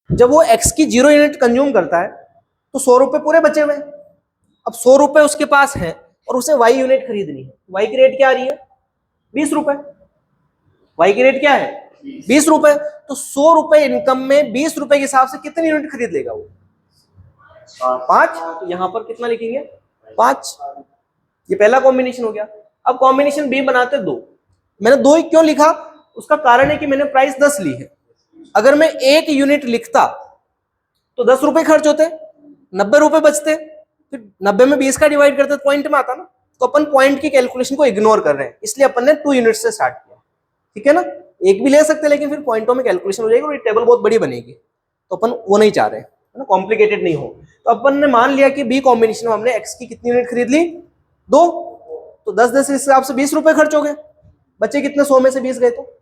जब वो x की 0 यूनिट कंज्यूम करता है तो 100 रुपए पूरे बचे हुए। अब 100 रुपए उसके पास है और उसे y यूनिट खरीदनी है। y की रेट क्या आ रही है? 20 रुपए। y की रेट क्या है? 20 रुपए। तो 100 रुपए इनकम में 20 रुपए के हिसाब से कितनी यूनिट खरीद लेगा वो? 5। तो यहां पर कितना लिखेंगे? 5। ये पहला कॉम्बिनेशन हो गया। अब कॉम्बिनेशन बी बनाते 2। मैंने 2 ही क्यों लिखा? उसका कारण है कि मैंने प्राइस 10 ली है। अगर मैं 1 यूनिट लिखता तो 10 रुपए खर्च होते, 90 रुपए बचते, फिर 90 में 20 का डिवाइड करते तो पॉइंट में आता ना। तो अपन पॉइंट की कैलकुलेशन को इग्नोर कर रहे हैं, इसलिए अपन ने 2 यूनिट से स्टार्ट किया। ठीक है ना? एक भी ले सकते लेकिन फिर पॉइंटों में कैलकुलेशन हो जाएगी और ये टेबल बहुत बड़ी बनेगी, तो अपन वो नहीं चाह रहे हैं, है ना, कॉम्प्लिकेटेड नहीं हो। तो अपन ने मान लिया कि बी कॉम्बिनेशन में हमने एक्स की कितनी यूनिट खरीद ली? 2। तो 10 हिसाब से 20 रुपए खर्च हो गए। बचे कितने? 100 में से 20 गए तो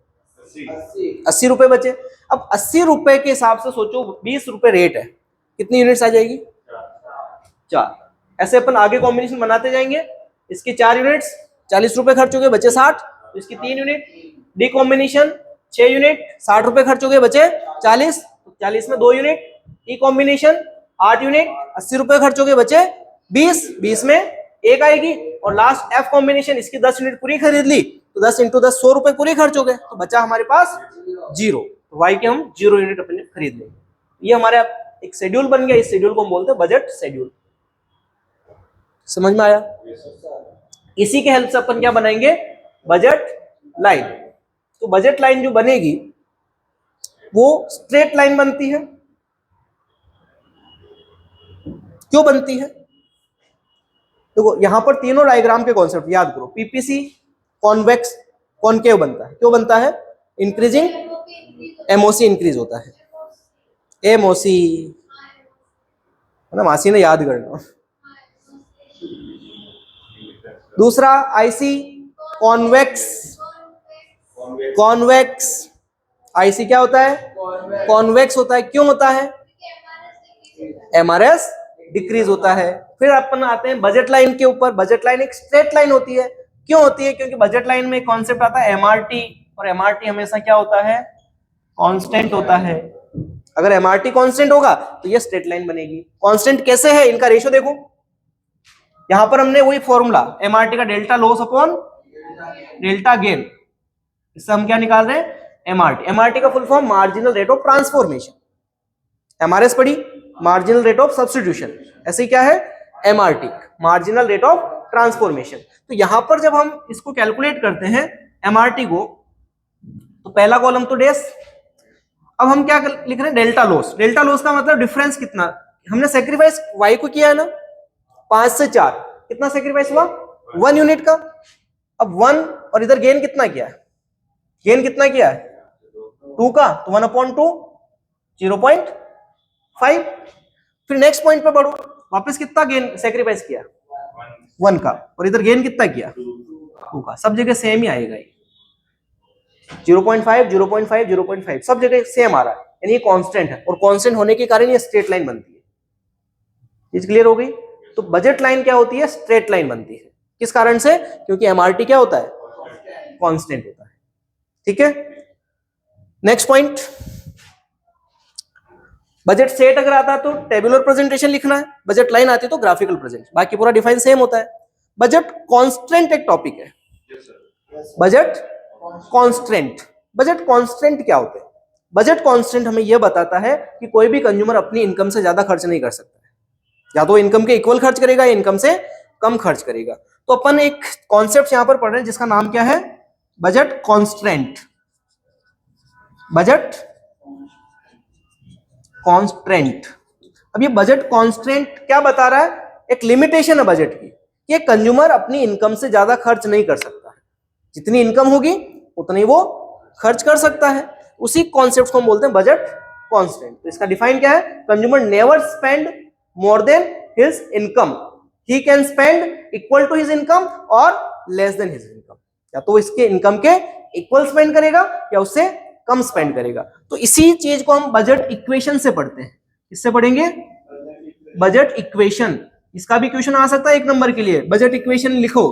80 रुपए बचे। अब 80 रुपए के हिसाब से सोचो 20 रुपए रेट है, कितनी यूनिट्स आ जाएगी? 4। ऐसे अपन आगे कॉम्बिनेशन बनाते जाएंगे। इसकी 4 यूनिट्स, 40 रुपए खर्च हो गए, बचे 60। तो इसकी 3 यूनिट। डी कॉम्बिनेशन 6 यूनिट, 60 रुपए खर्च हो गए, बचे 40। 40 में 2 यूनिट। ई कॉम्बिनेशन 8 यूनिट, 80 रुपए खर्च हो गए, बचे 20। 20 में 1 आएगी। और लास्ट एफ कॉम्बिनेशन, इसकी 10 यूनिट पूरी खरीद ली तो 10 × 10 100 रुपए पूरे खर्च हो गए, तो बचा हमारे पास 0। तो वाई के हम 0 यूनिट अपने खरीद लेंगे। ये हमारे एक शेड्यूल बन गया। इस शेड्यूल को हम बोलते हैं बजट शेड्यूल। समझ में आया? इसी के हेल्प से अपन क्या बनाएंगे? Budget line. तो बजट लाइन जो बनेगी वो स्ट्रेट लाइन बनती है। क्यों बनती है? देखो यहां पर तीनों डायग्राम के कॉन्सेप्ट याद करो। पीपीसी कॉन्वेक्स कॉनकेव बनता है। क्यों बनता है? इंक्रीजिंग एमओसी इंक्रीज होता है। एमओसी मतलब मासी ने याद करना। दूसरा आईसी कॉन्वेक्स। कॉन्वेक्स आईसी क्या होता है? कॉन्वेक्स होता है। क्यों होता है? एमआरएस डिक्रीज होता है। फिर अपन आते हैं बजट लाइन के ऊपर। बजट लाइन एक स्ट्रेट लाइन होती है। क्यों होती है? क्योंकि बजट लाइन में एक कॉन्सेप्ट आता है एमआरटी, और एमआरटी हमेशा क्या होता है? कांस्टेंट होता है। अगर एमआरटी कांस्टेंट होगा तो ये स्ट्रेट लाइन बनेगी। कांस्टेंट कैसे है? इनका रेशियो देखो। यहां पर हमने वही फॉर्मूला एमआरटी का delta loss upon delta gain, इससे हम क्या निकाल रहे हैं? एमआरटी। एमआरटी का full form marginal rate of transformation. MRS पढ़ी, मार्जिनल रेट ऑफ सब्स्टिट्यूशन। ऐसे क्या है? MRT marginal rate of transformation. तो यहां पर जब हम इसको कैलकुलेट करते हैं एमआरटी को, तो पहला कॉलम तो डेस। अब हम क्या लिख रहे हैं? Delta loss. डेल्टा लॉस का मतलब डिफरेंस कितना हमने सेक्रीफाइस वाई को किया है ना, 5 से 4 कितना सेक्रीफाइस हुआ? 1 यूनिट का। अब 1 और इधर गेन कितना किया है? गेन कितना किया है? 2 का, तो 1/2 0.5। फिर नेक्स्ट पॉइंट पे बढ़ो, वापस कितना गेन सेक्रीफाइस किया? 1 का, और इधर गेन कितना किया? 2 का। सब जगह सेम ही आएगा, 0.5 0.5 0.5 सब जगह सेम आ रहा है, यानी ये कांस्टेंट है। और कांस्टेंट होने के कारण ये स्ट्रेट लाइन बनती है। चीज क्लियर हो गई? तो बजट लाइन क्या होती है? स्ट्रेट लाइन बनती है। किस कारण से? क्योंकि एमआरटी क्या होता है? कांस्टेंट होता है। ठीक है, नेक्स्ट पॉइंट। बजट सेट अगर आता है तो टेबुलर प्रेजेंटेशन लिखना है, बजट लाइन आती है तो ग्राफिकल प्रेजेंट, बाकी पूरा डिफाइन सेम होता है। बजट कांस्टेंट एक टॉपिक है। Budget constant. बजट कांस्टेंट क्या होते हैं? बजट कांस्टेंट हमें यह बताता है कि कोई भी कंज्यूमर अपनी इनकम से ज्यादा खर्च नहीं कर सकता है। या तो इनकम के इक्वल खर्च करेगा या इनकम से कम खर्च करेगा। तो अपन एक कॉन्सेप्ट यहां पर पढ़ रहे हैं जिसका नाम क्या है? Budget constant. Budget constant. अब ये बजट कांस्टेंट क्या बता रहा है? एक लिमिटेशन है बजट की, कि कंज्यूमर अपनी इनकम से ज्यादा खर्च नहीं कर सकता है। जितनी इनकम होगी उतनी वो खर्च कर सकता है। उसी कॉन्सेप्ट को हम बोलते हैं बजट कांस्टेंट। तो इसका डिफाइन क्या है? Consumer never spend more than his income, he can spend equal to his income और लेस देन हिज इनकम। या तो इसके इनकम के इक्वल स्पेंड करेगा या उससे कम स्पेंड करेगा। तो इसी चीज को हम बजट इक्वेशन से पढ़ते हैं। इससे पढ़ेंगे बजट इक्वेशन। इसका भी क्वेश्चन आ सकता है 1 नंबर के लिए। बजट इक्वेशन लिखो।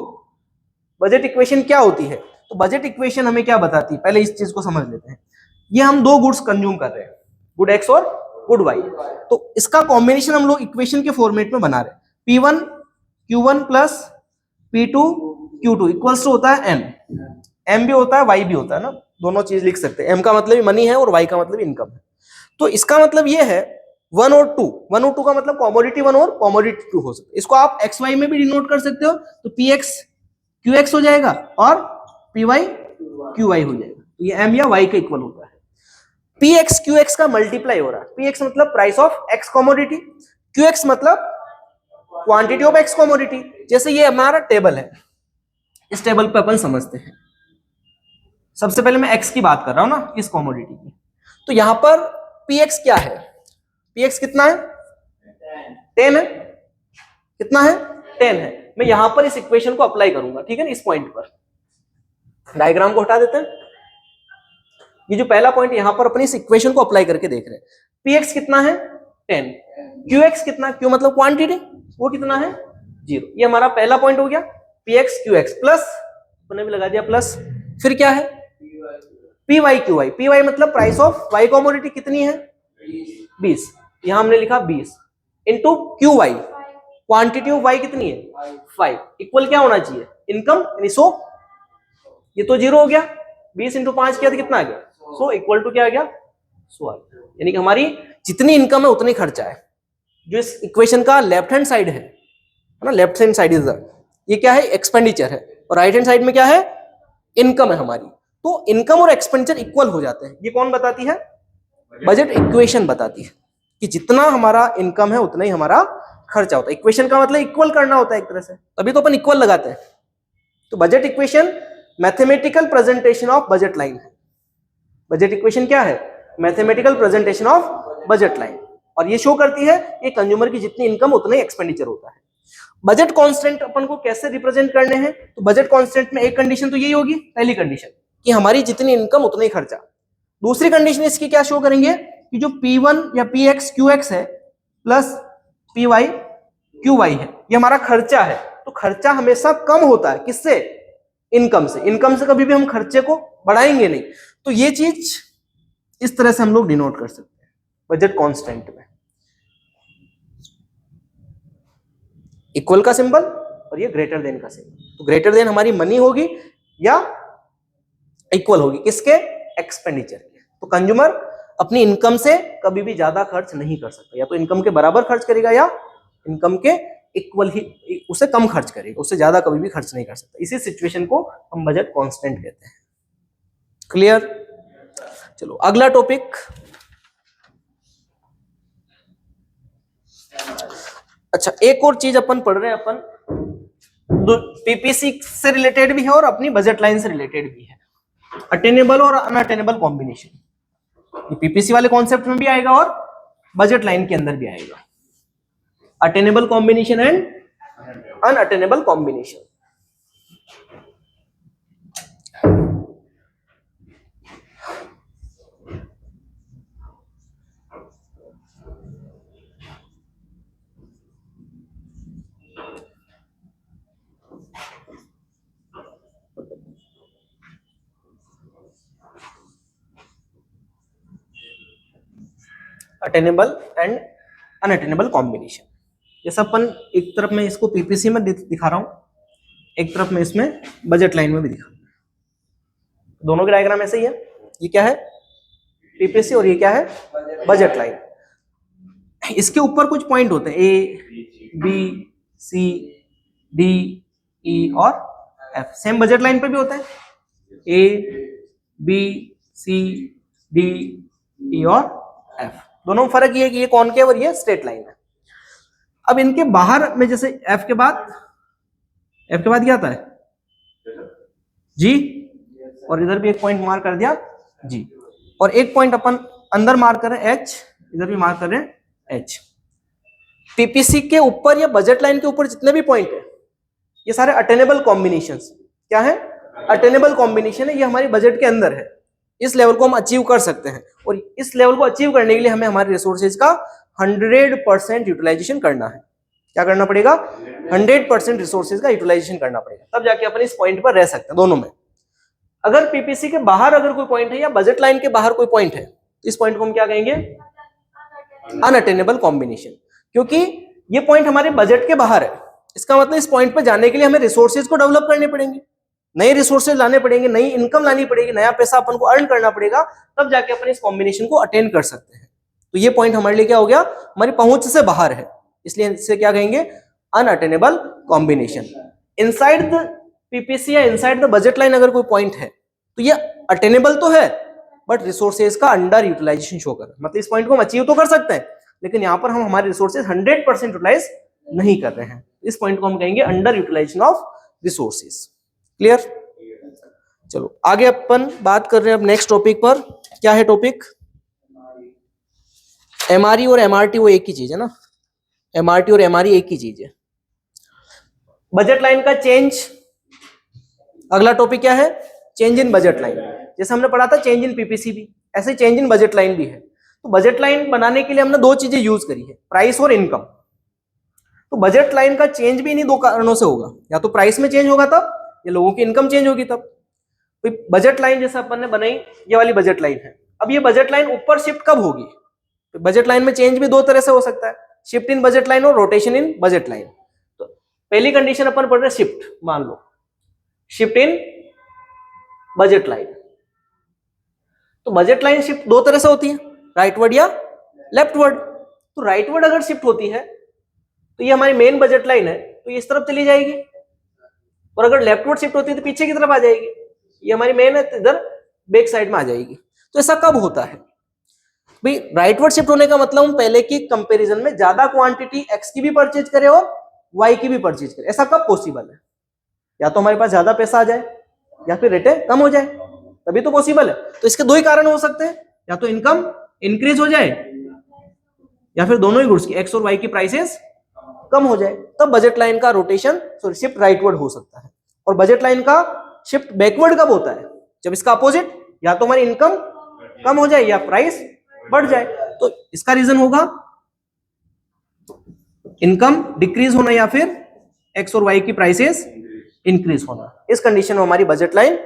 बजट इक्वेशन क्या होती है? तो बजट इक्वेशन हमें क्या बताती है? पहले इस चीज को समझ लेते हैं। ये हम 2 गुड्स कंज्यूम कर रहे हैं, गुड एक्स और गुड वाई। तो इसका कॉम्बिनेशन हम लोग इक्वेशन के फॉर्मेट में बना रहे हैं, P1 Q1 plus P2 Q2 equals to होता है M, M भी होता है Y भी होता है ना, दोनों चीज लिख सकते हैं। M का मतलब मनी है और Y का मतलब इनकम है। तो इसका मतलब ये है 1 और 2, 1 और 2 का मतलब कॉमोडिटी 1 और कॉमोडिटी 2 हो सकता है। इसको आप XY में भी डिनोट कर सकते हो, तो PX QX हो जाएगा और PY QY हो जाएगा। तो ये M या Y के इक्वल होता है। PX QX का मल्टीप्लाई हो रहा है, PX मतलब price of X commodity, QX मतलब क्वांटिटी ऑफ X कॉमोडिटी। जैसे ये हमारा टेबल है, इस टेबल पे अपन समझते हैं, सबसे पहले मैं X की बात कर रहा हूं ना, इस कॉमोडिटी की। तो यहां पर PX क्या है, PX कितना है 10 है, कितना है 10 है। मैं यहां पर इस इक्वेशन को अप्लाई करूंगा, ठीक है ना, इस पॉइंट पर। डायग्राम को हटा देते हैं, ये जो पहला पॉइंट यहां पर अपनी इस इक्वेशन को अप्लाई करके देख रहे हैं। PX कितना है 10, QX कितना, Q मतलब क्वांटिटी, वो कितना है 0। ये हमारा पहला पॉइंट हो गया, PX QX प्लस, अपने भी लगा दिया प्लस, फिर क्या है PY QY, PY मतलब प्राइस ऑफ Y कॉमोडिटी कितनी है 20, यहां हमने लिखा 20 into QY, quantity of Y कितनी है 5, इक्वल क्या होना चाहिए इनकम, यानी 100। ये तो 0 हो गया, 20 इंटू 5 किया तो कितना आ गया 100, इक्वल टू क्या आ गया 100 आ गया। यानी कि हमारी जितनी इनकम है उतनी खर्चा है। जो इस इक्वेशन का लेफ्ट हैंड साइड है ना, लेफ्ट हैंड साइड इज ये क्या है एक्सपेंडिचर है, और राइट हैंड साइड में क्या है इनकम है हमारी। तो इनकम और एक्सपेंडिचर इक्वल हो जाते हैं। ये कौन बताती है, बजट इक्वेशन बताती है कि जितना हमारा इनकम है उतना ही हमारा खर्चा होता है। इक्वेशन का मतलब इक्वल करना होता है एक तरह से, तभी तो अपन इक्वल लगाते हैं। तो budget equation mathematical presentation of budget line है। बजट इक्वेशन क्या है, mathematical presentation of budget line, और ये शो करती है कि कंज्यूमर की जितनी इनकम उतना ही एक्सपेंडिचर होता है। बजट कांस्टेंट अपन को कैसे रिप्रेजेंट करने हैं, तो बजट कांस्टेंट में एक कंडीशन तो यही होगी, पहली कंडीशन कि हमारी जितनी इनकम उतना ही खर्चा। दूसरी कंडीशन इसकी क्या शो करेंगे कि जो P1 या PX QX है प्लस PY QY है, ये हमारा खर्चा है। तो खर्चा हमेशा कम होता है किससे, इनकम से। इनकम से कभी भी हम खर्चे को बढ़ाएंगे नहीं। तो ये चीज इस तरह से हम लोग डिनोट कर सकते हैं बजट कांस्टेंट में, इक्वल का सिंबल और ये ग्रेटर देन का सिंबल। तो ग्रेटर देन हमारी मनी होगी या इक्वल होगी किसके, एक्सपेंडिचर के। तो कंज्यूमर अपनी इनकम से कभी भी ज्यादा खर्च नहीं कर सकता, या तो इनकम के बराबर खर्च करेगा या इनकम के इक्वल ही, उससे कम खर्च करेगा, उससे ज्यादा कभी भी खर्च नहीं कर सकता। इसी सिचुएशन को हम बजट कांस्टेंट कहते हैं। क्लियर। चलो अगला टॉपिक, अच्छा एक और चीज अपन पढ़ रहे हैं, अपन पीपीसी से रिलेटेड भी है और अपनी बजट लाइन से रिलेटेड भी है, अटेनेबल और अनअटेनेबल कॉम्बिनेशन। ये पीपीसी वाले कॉन्सेप्ट में भी आएगा और बजट लाइन के अंदर भी आएगा, attainable combination and unattainable combination. Attainable and unattainable combination, ये सब अपन एक तरफ में इसको पीपीसी में दिखा रहा हूं, एक तरफ में इसमें बजट लाइन में भी दिखा रहा हूं। दोनों के डायग्राम ऐसे ही है, ये क्या है पीपीसी और ये क्या है बजट लाइन। इसके ऊपर कुछ पॉइंट होते हैं A B C D E और एफ, सेम बजट लाइन पे भी होता है A B C D E और एफ। दोनों में फर्क ये है कि ये कॉनकेव और ये स्ट्रेट लाइन है। अब इनके बाहर में जैसे एफ के बाद क्या आता है जी, और इधर भी एक पॉइंट मार्क कर दिया जी, और एक पॉइंट अपन अंदर मार्क कर रहे हैं एच, इधर भी मार्क कर रहे हैं एच। पीपीसी के ऊपर या बजट लाइन के ऊपर जितने भी पॉइंट है ये सारे अटेनेबल कॉम्बिनेशंस। क्या है अटेनेबल कॉम्बिनेशन है, ये हमारी बजट के अंदर है, इस लेवल को हम अचीव कर सकते हैं। और इस लेवल को अचीव करने के लिए हमें हमारे रिसोर्सेज का 100% यूटिलाइजेशन करना है। क्या करना पड़ेगा 100% रिसोर्सेज का यूटिलाइजेशन करना पड़ेगा, तब जाके अपन इस पॉइंट पर रह सकते हैं दोनों में। अगर पीपीसी के बाहर अगर कोई पॉइंट है या बजट लाइन के बाहर कोई पॉइंट है तो इस पॉइंट को हम क्या कहेंगे अनअटेनेबल कॉम्बिनेशन, क्योंकि ये पॉइंट हमारे बजट के बाहर है। इसका मतलब इस पॉइंट पर जाने के लिए हमें रिसोर्सेज को डेवलप करने पड़ेंगे, नए रिसोर्सेज लाने पड़ेंगे, नई इनकम लानी पड़ेगी, नया पैसा अपन को अर्न करना पड़ेगा, तब जाके अपन इस कॉम्बिनेशन को अटेन कर सकते हैं। तो ये पॉइंट हमारे लिए क्या हो गया, हमारी पहुंच से बाहर है, इसलिए इसे क्या कहेंगे, unattainable combination. Inside the PPC या इनसाइड द बजट लाइन अगर कोई पॉइंट है तो ये अटेनेबल तो है, बट रिसोर्सेज का अंडर यूटिलाइजेशन शो कर, मतलब इस पॉइंट को हम अचीव तो कर सकते हैं, लेकिन यहाँ पर हम हमारे रिसोर्सेज 100% यूटिलाइज नहीं कर रहे हैं। इस पॉइंट को हम कहेंगे under utilisation of resources. Clear? चलो आगे अपन बात कर रहे हैं अब नेक्स्ट टॉपिक पर। क्या है टॉपिक? एमआरई और एमआरटी वो एक ही चीज है ना, एमआरटी और एमआरई एक ही चीज है। बजट लाइन का चेंज, अगला टॉपिक क्या है, चेंज इन बजट लाइन। जैसे हमने पढ़ा था चेंज इन पीपीसी भी, ऐसे चेंज इन बजट लाइन भी है। तो बजट लाइन बनाने के लिए हमने दो चीजें यूज करी है, प्राइस और इनकम। तो बजट लाइन का चेंज भी इन्हीं दो कारणों से होगा, या तो प्राइस में चेंज होगा तब, या लोगों की इनकम चेंज होगी तब। तो बजट लाइन जैसे अपन ने बनाई, ये वाली बजट लाइन है, अब ये बजट लाइन ऊपर शिफ्ट कब होगी? तो बजट लाइन में चेंज भी दो तरह से हो सकता है, शिफ्ट इन बजट लाइन और रोटेशन इन बजट लाइन। तो पहली कंडीशन अपन पढ़ रहे शिफ्ट, मान लो शिफ्ट इन बजट लाइन। तो बजट लाइन शिफ्ट दो तरह से होती है, राइटवर्ड या लेफ्टवर्ड। तो राइटवर्ड अगर शिफ्ट होती है तो ये हमारी मेन बजट लाइन है, तो ये इस तरफ चली जाएगी, और अगर लेफ्टवर्ड शिफ्ट होती है तो पीछे की तरफ आ जाएगी, ये हमारी मेन है तो इधर बैक साइड में आ जाएगी। तो ऐसा कब होता है भाई? राइटवर्ड शिफ्ट होने का मतलब हम पहले की कंपैरिजन में ज्यादा क्वांटिटी एक्स की भी परचेज करें और वाई की भी परचेज करें। ऐसा कब पॉसिबल है? या तो हमारे पास ज्यादा पैसा आ जाए या फिर रेटें कम हो जाए, तभी तो पॉसिबल है। तो इसके दो ही कारण हो सकते हैं, या तो इनकम इंक्रीज हो जाए या फिर दोनों ही गुड्स की एक्स और वाई की प्राइसेस कम हो जाए, तब बजट लाइन का रोटेशन सॉरी शिफ्ट राइटवर्ड हो सकता है। और बजट लाइन का शिफ्ट बैकवर्ड कब होता है? जब इसका अपोजिट, या तो हमारी इनकम कम हो जाए या प्राइस बढ़ जाए। तो इसका रीजन होगा इनकम डिक्रीज होना या फिर एक्स और वाई की प्राइसेस इंक्रीज होना। इस कंडीशन में हमारी बजट लाइन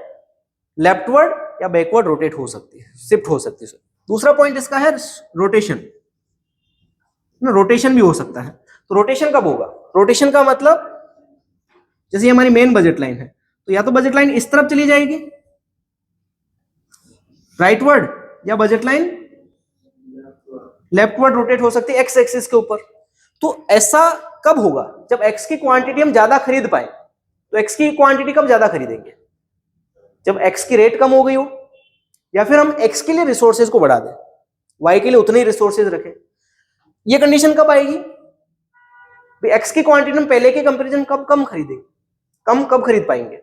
लेफ्टवर्ड या बैकवर्ड रोटेट हो सकती है, शिफ्ट हो सकती है। दूसरा पॉइंट इसका है रोटेशन, रोटेशन भी हो सकता है। तो रोटेशन कब होगा? रोटेशन का मतलब जैसे हमारी मेन बजट लाइन है, तो या तो बजट लाइन इस तरफ चली जाएगी राइटवर्ड, या बजट लाइन लेफ्टवर्ड रोटेट हो सकती है एक्स एक्सिस के ऊपर। तो ऐसा कब होगा? जब एक्स की क्वांटिटी हम ज्यादा खरीद पाए। तो एक्स की क्वांटिटी कब ज्यादा खरीदेंगे? जब एक्स की रेट कम हो गई हो, या फिर हम एक्स के लिए रिसोर्सेज को बढ़ा दें, वाई के लिए उतने ही रिसोर्सेज रखें। ये कंडीशन कब आएगी? एक्स की क्वांटिटी हम पहले के कंपैरिजन कब कम खरीदेंगे, कब खरीद पाएंगे?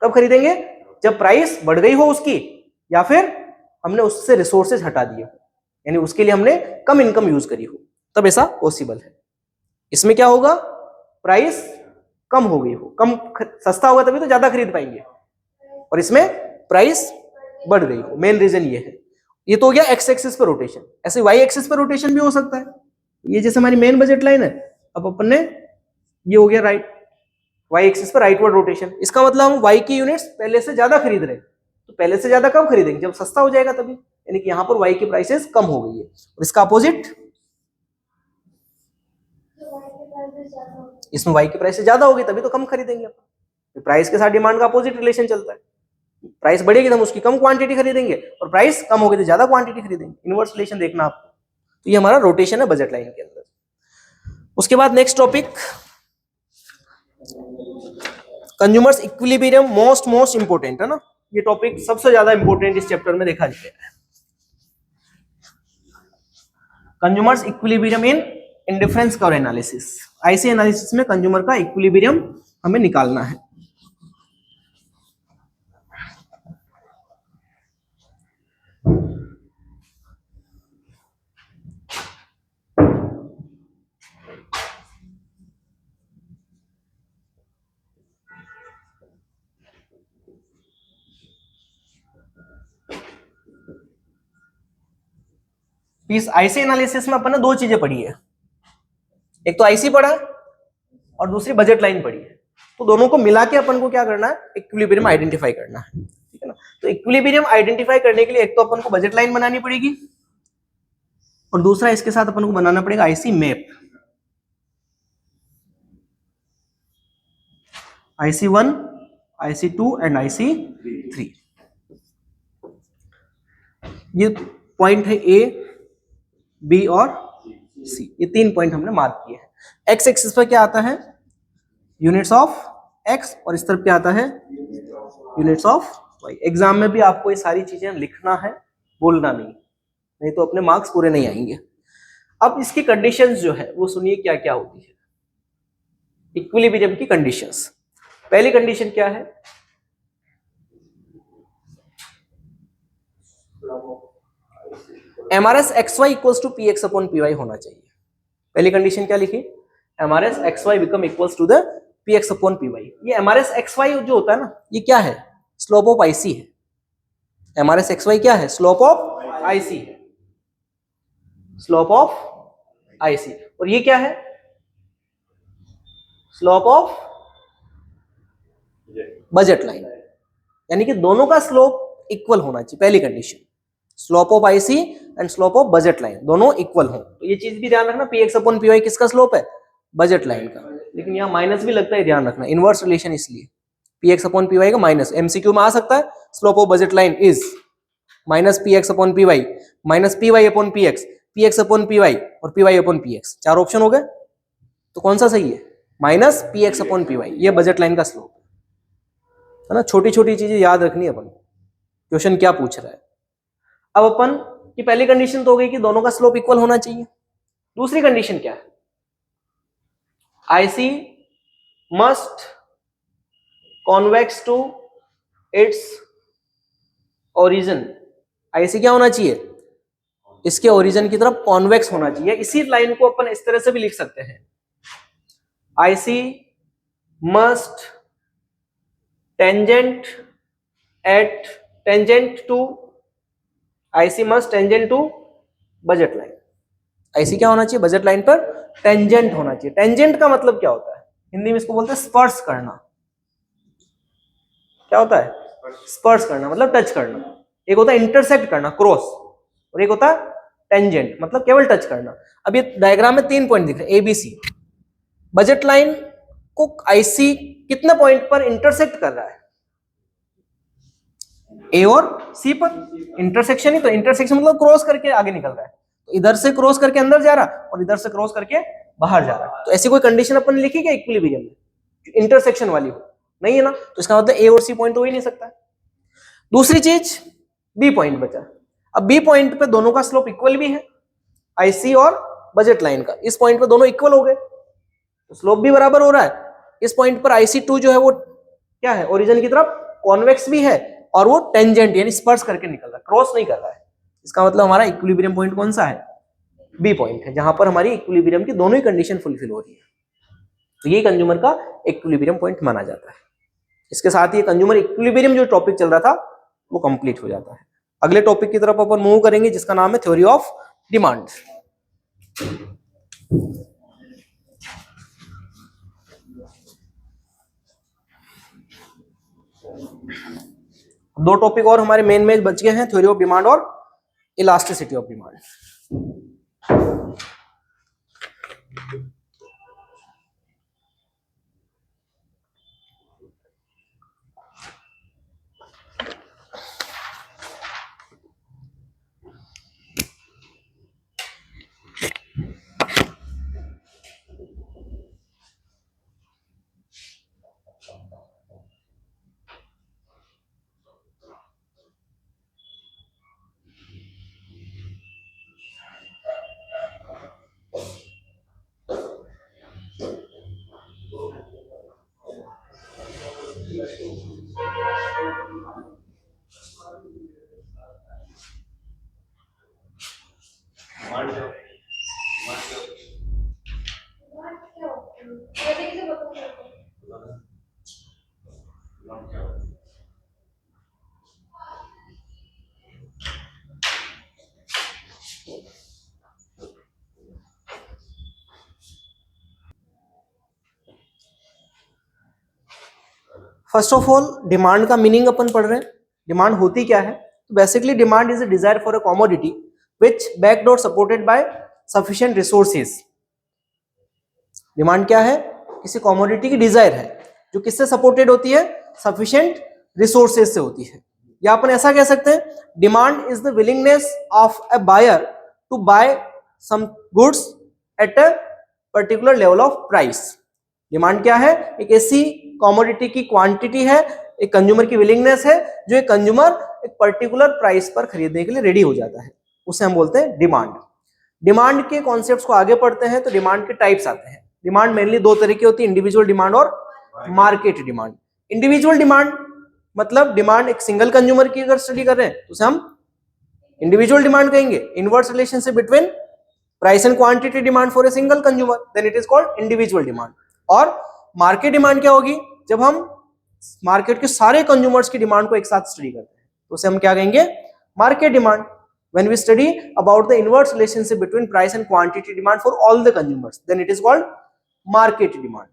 कब खरीदेंगे? जब प्राइस बढ़ गई हो उसकी, या फिर हमने उससे रिसोर्सेज हटा दिए हो, यानी उसके लिए हमने कम इनकम यूज करी हो, तब ऐसा पॉसिबल है। इसमें क्या होगा? प्राइस कम हो गई हो, कम सस्ता होगा तभी तो ज्यादा खरीद पाएंगे, और इसमें प्राइस बढ़ गई हो। मेन रीजन ये है। ये तो हो गया एक्स एक्सिस पे रोटेशन। ऐसे वाई एक्सिस पे रोटेशन भी हो सकता है। ये जैसे हमारी मेन बजट लाइन है, अब अपन ने ये हो गया राइट, वाई एक्सिस पर राइटवर्ड रोटेशन। इसका मतलब हम वाई की यूनिट्स पहले से ज्यादा खरीद रहे हैं। तो पहले से ज्यादा कब खरीदेंगे? जब सस्ता हो जाएगा तभी, यानी कि यहां पर वाई की प्राइसेस कम हो गई है। और इसका अपोजिट, इसमें वाई की प्राइस ज्यादा होगी तभी तो कम खरीदेंगे अपन। प्राइस के साथ डिमांड का अपोजिट रिलेशन चलता है। प्राइस बढ़ेगी तो हम उसकी कम क्वांटिटी खरीदेंगे, और प्राइस कम होगी तो ज्यादा क्वांटिटी खरीदेंगे। इनवर्स रिलेशन देखना आपको। तो ये हमारा रोटेशन है बजट लाइन के अंदर। उसके बाद next topic, consumers equilibrium, most important है ना। ये टॉपिक सबसे ज्यादा इंपोर्टेंट इस चैप्टर में देखा गया है। कंज्यूमर्स इक्विलिब्रियम इन indifference curve analysis. IC analysis में कंज्यूमर का इक्विलिब्रियम हमें निकालना है। इस आईसी एनालिसिस में अपन ने दो चीजें पढ़ी है, एक तो आईसी पढ़ा और दूसरी बजट लाइन पढ़ी है। तो दोनों को मिला के अपन को क्या करना है? इक्विलिब्रियम आइडेंटिफाई करना है, ठीक है ना। तो इक्विलिब्रियम आइडेंटिफाई करने के लिए एक तो अपन को बजट लाइन बनानी पड़ेगी, और दूसरा इसके साथ अपन को बनाना पड़ेगा IC map, IC1, IC2 and IC3। ये पॉइंट है ए, बी और सी, ये 3 पॉइंट हमने मार्क किए हैं। एक्स एक्सिस पर क्या आता है, यूनिट्स ऑफ एक्स, और इस तरफ क्या आता है, यूनिट्स ऑफ वाई। एग्जाम में भी आपको ये सारी चीजें लिखना है, बोलना नहीं तो अपने मार्क्स पूरे नहीं आएंगे। अब इसकी कंडीशंस जो है वो सुनिए क्या क्या होती है, इक्विलिब्रियम की कंडीशंस। पहली कंडीशन क्या है, MRS XY equals to PX upon PY होना चाहिए। पहली कंडीशन क्या लिखी, MRS XY become equals to the PX upon PY। ये MRS XY जो होता है ना, ये क्या है, स्लोप ऑफ IC है। MRS XY क्या है, स्लोप ऑफ IC है, स्लोप ऑफ IC। और ये क्या है, स्लोप ऑफ बजट लाइन, यानी कि दोनों का स्लोप इक्वल होना चाहिए। पहली condition, slope of IC and slope of budget line दोनों इक्वल हो। तो ये चीज भी ध्यान रखना, PX अपॉन PY किसका स्लोप है, बजट लाइन का। लेकिन यहाँ माइनस भी लगता है, ध्यान रखना, इनवर्स रिलेशन, इसलिए PX अपॉन PY का माइनस। MCQ में आ सकता है, slope of budget line is minus PX upon PY minus PY upon PX, PX upon PY और PY अपॉन PX, 4 ऑप्शन हो गए। तो कौन सा सही है, माइनस PX अपॉन PY, ये बजट लाइन का स्लोप है ना। छोटी छोटी चीजें याद रखनी है अपन, क्वेश्चन क्या पूछ रहा है। अब अपन की पहली कंडीशन तो हो गई कि दोनों का स्लोप इक्वल होना चाहिए। दूसरी कंडीशन क्या है, IC must convex to its origin. IC क्या होना चाहिए, इसके ओरिजिन की तरफ कॉन्वेक्स होना चाहिए। इसी लाइन को अपन इस तरह से भी लिख सकते हैं, IC must tangent at tangent to, IC must tangent to budget line. IC क्या होना चाहिए, बजट लाइन पर टेंजेंट होना चाहिए। टेंजेंट का मतलब क्या होता है, हिंदी में इसको बोलते हैं स्पर्श करना। क्या होता है, स्पर्श करना मतलब टच करना। एक होता है इंटरसेक्ट करना, क्रॉस, और एक होता है टेंजेंट मतलब केवल टच करना। अब ये डायग्राम में 3 पॉइंट दिख रहे हैं, ABC। बजट लाइन को IC कितने पॉइंट पर इंटरसेक्ट कर रहा है, A और C पर। इंटरसेक्शन ही तो, इंटरसेक्शन मतलब क्रॉस करके आगे निकल रहा है। तो इधर से क्रॉस करके अंदर जा रहा और इधर से क्रॉस करके बाहर जा रहा है। तो ऐसी कोई कंडीशन अपन लिखी क्या इक्विलिब्रियम में, इंटरसेक्शन वाली हो, नहीं है ना। तो इसका मतलब A और C पॉइंट हो ही नहीं सकता। दूसरी चीज, B पॉइंट बचा। अब B पॉइंट पे दोनों का स्लोप इक्वल भी है, IC और बजट लाइन का। इस पॉइंट पे दोनों इक्वल हो गए, तो स्लोप भी बराबर हो रहा है। इस पॉइंट पर IC2 जो है वो क्या है, ओरिजिन की तरफ कॉन्वेक्स भी है, और वो टेंजेंट यानी स्पर्श करके निकल रहा है, क्रॉस नहीं कर रहा है। इसका मतलब हमारा इक्विलिब्रियम पॉइंट कौन सा है, B पॉइंट है, जहां पर हमारी इक्विलिब्रियम की दोनों ही कंडीशन फुलफिल हो रही है। तो ये कंज्यूमर का इक्विलिब्रियम पॉइंट माना जाता है। इसके साथ ही कंज्यूमर इक्विलिब्रियम जो टॉपिक चल रहा था वो कंप्लीट हो जाता है। अगले टॉपिक की तरफ अपन मूव करेंगे, जिसका नाम है थ्योरी ऑफ डिमांड। दो टॉपिक और हमारे मेन में बच गए हैं, थ्योरी ऑफ डिमांड और elasticity of demand. First of all demand का मीनिंग अपन पढ़ रहे हैं। डिमांड होती क्या है, तो basically demand is a desire for a commodity which backdoor supported by sufficient resources. Demand क्या है? किसी कमोडिटी की डिजायर है जो किससे सपोर्टेड होती है? सफिशिएंट रिसोर्सेज से होती है। या अपन ऐसा कह सकते हैं, demand is the willingness of a buyer to buy some goods at a particular level of price. Demand क्या है? एक ऐसी कमोडिटी की क्वांटिटी है, एक कंज्यूमर की विलिंगनेस है जो एक कंज्यूमर एक पर्टिकुलर प्राइस पर खरीदने के लिए रेडी हो जाता है, उसे हम बोलते हैं डिमांड। डिमांड के कॉन्सेप्ट्स को आगे पढ़ते हैं तो डिमांड के टाइप्स आते हैं। डिमांड मेनली दो तरह की होती है, इंडिविजुअल डिमांड और मार्केट डिमांड। इंडिविजुअल डिमांड मतलब डिमांड एक सिंगल कंज्यूमर की अगर स्टडी कर रहे हैं तो उसे हम इंडिविजुअल डिमांड कहेंगे। Inverse relationship between price and quantity demand for a single consumer, then it is called individual demand. और मार्केट डिमांड क्या होगी? जब हम मार्केट के सारे कंज्यूमर्स की डिमांड को एक साथ स्टडी करते हैं तो उसे हम क्या कहेंगे? Market demand. When we study about the inverse relationship between price and quantity demand for all the consumers, then it is called market demand.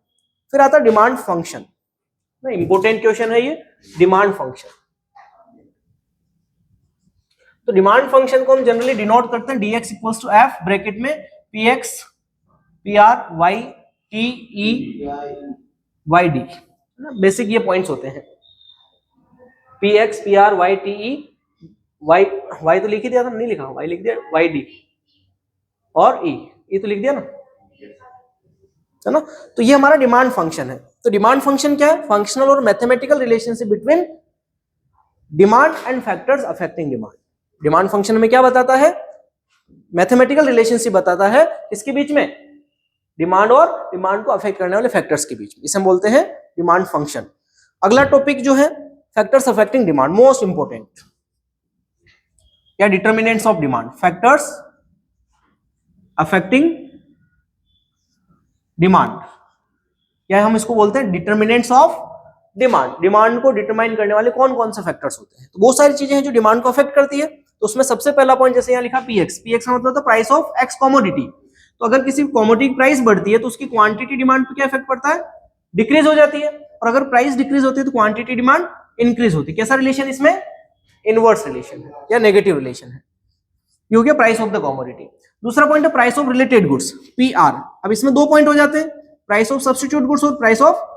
फिर आता है डिमांड फंक्शन। इंपोर्टेंट क्वेश्चन है ये, डिमांड फंक्शन। तो डिमांड फंक्शन को हम generally denote करते हैं dx equals to f bracket में px pr y t e yd। Basic ये पॉइंट्स होते हैं, px pr y t e y तो लिख ही दिया था, नहीं लिखा, y लिख दिया, yd और e तो लिख दिया ना, है ना। तो ये हमारा डिमांड फंक्शन है। तो डिमांड फंक्शन क्या है? फंक्शनल और mathematical relationship between demand and factors affecting demand. Demand function में क्या बताता है? मैथमेटिकल रिलेशनशिप बताता है इसके बीच में, डिमांड और डिमांड को अफेक्ट करने वाले फैक्टर्स के बीच में। इसे हम बोलते हैं डिमांड फंक्शन। अगला टॉपिक जो है factors affecting demand, most important, या determinants of demand. Factors affecting demand, या हम इसको बोलते हैं डिटर्मिनेंट्स ऑफ डिमांड। डिमांड को डिटरमाइन करने वाले कौन कौन से फैक्टर्स होते हैं? तो बहुत सारी चीजें हैं जो डिमांड को अफेक्ट करती है। तो उसमें सबसे पहला पॉइंट जैसे यहाँ लिखा px, px का मतलब प्राइस ऑफ एक्स कमोडिटी। तो अगर किसी कमोडिटी की प्राइस बढ़ती है तो उसकी क्वांटिटी डिमांड पे क्या इफेक्ट पड़ता है? डिक्रीज हो जाती है। और अगर प्राइस डिक्रीज होती है तो क्वांटिटी डिमांड इंक्रीज होती है। कैसा रिलेशन इसमें? इनवर्स रिलेशन है या नेगेटिव रिलेशन है। ये हो गया प्राइस ऑफ द कमोडिटी। दूसरा पॉइंट है price of related goods, PR. अब इसमें दो पॉइंट हो जाते हैं, प्राइस ऑफ सब्स्टिट्यूट गुड्स और price of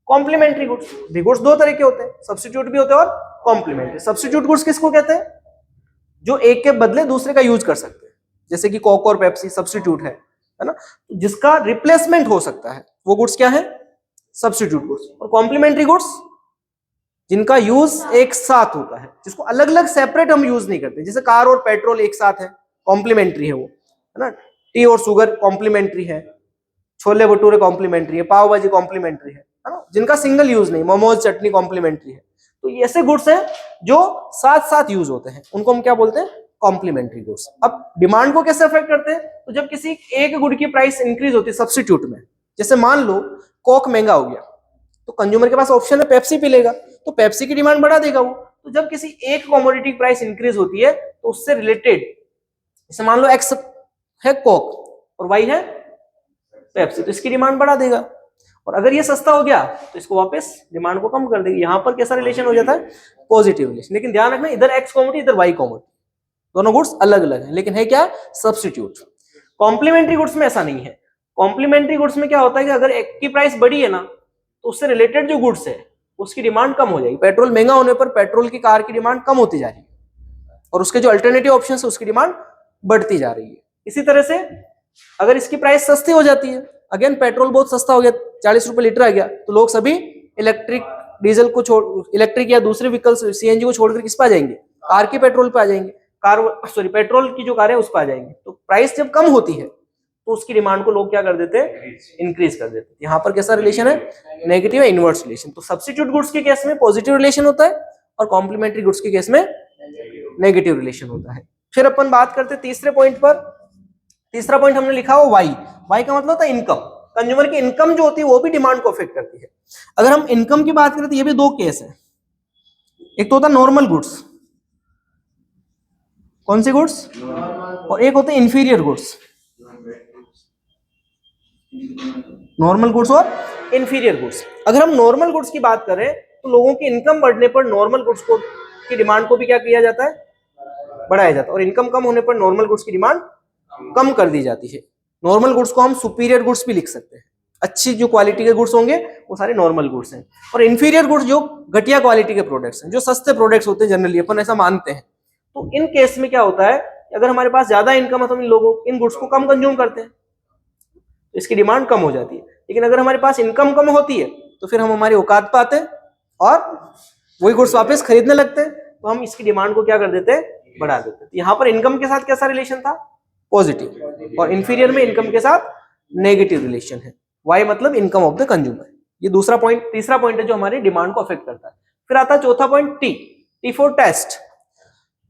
complementary goods. Goods दो तरह के होते हैं, सब्स्टिट्यूट भी होते हैं और कॉम्प्लीमेंट्री। सब्स्टिट्यूट गुड्स किसको कहते हैं? जो एक के बदले दूसरे का यूज कर सकते हैं, जैसे कि कोक और पेप्सी सब्स्टिट्यूट है ना, जिसका रिप्लेसमेंट हो सकता है, वो गुड्स क्या है? Substitute goods. और कॉम्प्लीमेंट्री गुड्स जिनका यूज एक साथ होता है, जिसको अलग अलग सेपरेट हम यूज नहीं करते, जैसे कार और पेट्रोल एक साथ है, कॉम्प्लीमेंट्री है वो, है ना। टी और शुगर कॉम्प्लीमेंट्री है, छोले भटूरे कॉम्प्लीमेंट्री है, पाव भाजी कॉम्प्लीमेंट्री है ना। जिनका सिंगल यूज नहीं, मोमोज चटनी कॉम्प्लीमेंट्री है। तो ये ऐसे गुड्स हैं जो साथ साथ यूज होते हैं, उनको हम क्या बोलते हैं? Complementary goods. अब डिमांड को कैसे अफेक्ट करते हैं? तो जब किसी एक गुड की प्राइस इंक्रीज होती है सब्स्टिट्यूट में, जैसे मान लो कोक महंगा हो गया तो कंज्यूमर के पास ऑप्शन है पेप्सी पी लेगा, तो पेप्सी की डिमांड बढ़ा देगा वो। तो जब किसी एक कमोडिटी की प्राइस इंक्रीज होती है तो उससे रिलेटेड, जैसे मान लो एक्स है कोक और वाई है पेप्सी, तो इसकी डिमांड बढ़ा देगा। और अगर ये सस्ता हो गया तो इसको वापस डिमांड को कम कर देगी। यहां पर कैसा रिलेशन हो जाता है? Positive relation. लेकिन ध्यान रखना, इधर एक्स कमोडिटी इधर वाई कमोडिटी, दोनों गुड्स अलग अलग हैं, लेकिन है क्या? सब्स्टिट्यूट। कॉम्प्लीमेंट्री गुड्स में ऐसा नहीं है। कॉम्प्लीमेंट्री गुड्स में क्या होता है कि अगर एक की प्राइस बढ़ी है ना तो उससे रिलेटेड जो गुड्स है उसकी डिमांड कम हो जाएगी। पेट्रोल महंगा होने पर पेट्रोल की कार की डिमांड कम होती जा रही है और उसके जो अल्टरनेटिव ऑप्शन है उसकी डिमांड बढ़ती जा रही है। इसी तरह से अगर इसकी प्राइस सस्ती हो जाती है, अगेन पेट्रोल बहुत सस्ता हो गया, 40 रुपए लीटर आ गया, तो लोग सभी इलेक्ट्रिक डीजल को छोड़, इलेक्ट्रिक या दूसरे व्हीकल्स सीएनजी को छोड़कर किस पे आ जाएंगे? कार के पेट्रोल पे आ जाएंगे, पेट्रोल की जो कार है उस पर आ जाएंगे। तो प्राइस जब कम होती है तो उसकी डिमांड को लोग क्या कर देते हैं? इंक्रीज कर देते हैं। यहाँ पर कैसा रिलेशन है? नेगेटिव या इनवर्स रिलेशन। तो सब्स्टिट्यूट गुड्स के केस में पॉजिटिव रिलेशन होता है और कॉम्प्लीमेंट्री गुड्स के केस में नेगेटिव रिलेशन होता है। फिर अपन बात करते हैं तीसरे पॉइंट पर। तीसरा पॉइंट हमने लिखा हो वाई। वाई का मतलब होता है इनकम। कंज्यूमर की इनकम जो होती है वो भी डिमांड को अफेक्ट करती है। अगर हम इनकम की बात करें तो ये भी दो केस है। एक तो होता है नॉर्मल गुड्स, कौन से गुड्स, और एक होते हैं इंफीरियर गुड्स। नॉर्मल गुड्स और इंफीरियर गुड्स। अगर हम नॉर्मल गुड्स की बात करें तो लोगों की इनकम बढ़ने पर नॉर्मल गुड्स को की डिमांड को भी क्या किया जाता है? बढ़ाया जाता है, और इनकम कम होने पर नॉर्मल गुड्स की डिमांड कम कर दी जाती है। नॉर्मल गुड्स को हम सुपीरियर गुड्स भी लिख सकते हैं, अच्छी जो क्वालिटी के गुड्स होंगे वो सारे नॉर्मल गुड्स हैं, और इंफीरियर गुड्स जो घटिया क्वालिटी के प्रोडक्ट्स हैं, जो सस्ते प्रोडक्ट्स होते हैं, जनरली अपन ऐसा मानते हैं। तो इन केस में क्या होता है, अगर हमारे पास ज्यादा इनकम है तो हम इन गुड्स को कम कंज्यूम करते हैं, तो इसकी डिमांड कम हो जाती है। लेकिन अगर हमारे पास इनकम कम होती है तो फिर हम हमारी औकात पे आते हैं और वही गुड्स वापस खरीदने लगते हैं, तो हम इसकी डिमांड को क्या कर देते हैं, बढ़ा देते हैं। तो यहाँ पर इनकम के साथ कैसा रिलेशन था, पॉजिटिव, और इंफीरियर में इनकम के साथ नेगेटिव रिलेशन है। वाई मतलब इनकम ऑफ द कंज्यूमर। ये दूसरा पॉइंट, तीसरा पॉइंट है जो हमारी डिमांड को अफेक्ट करता है। फिर आता है चौथा point, T for taste.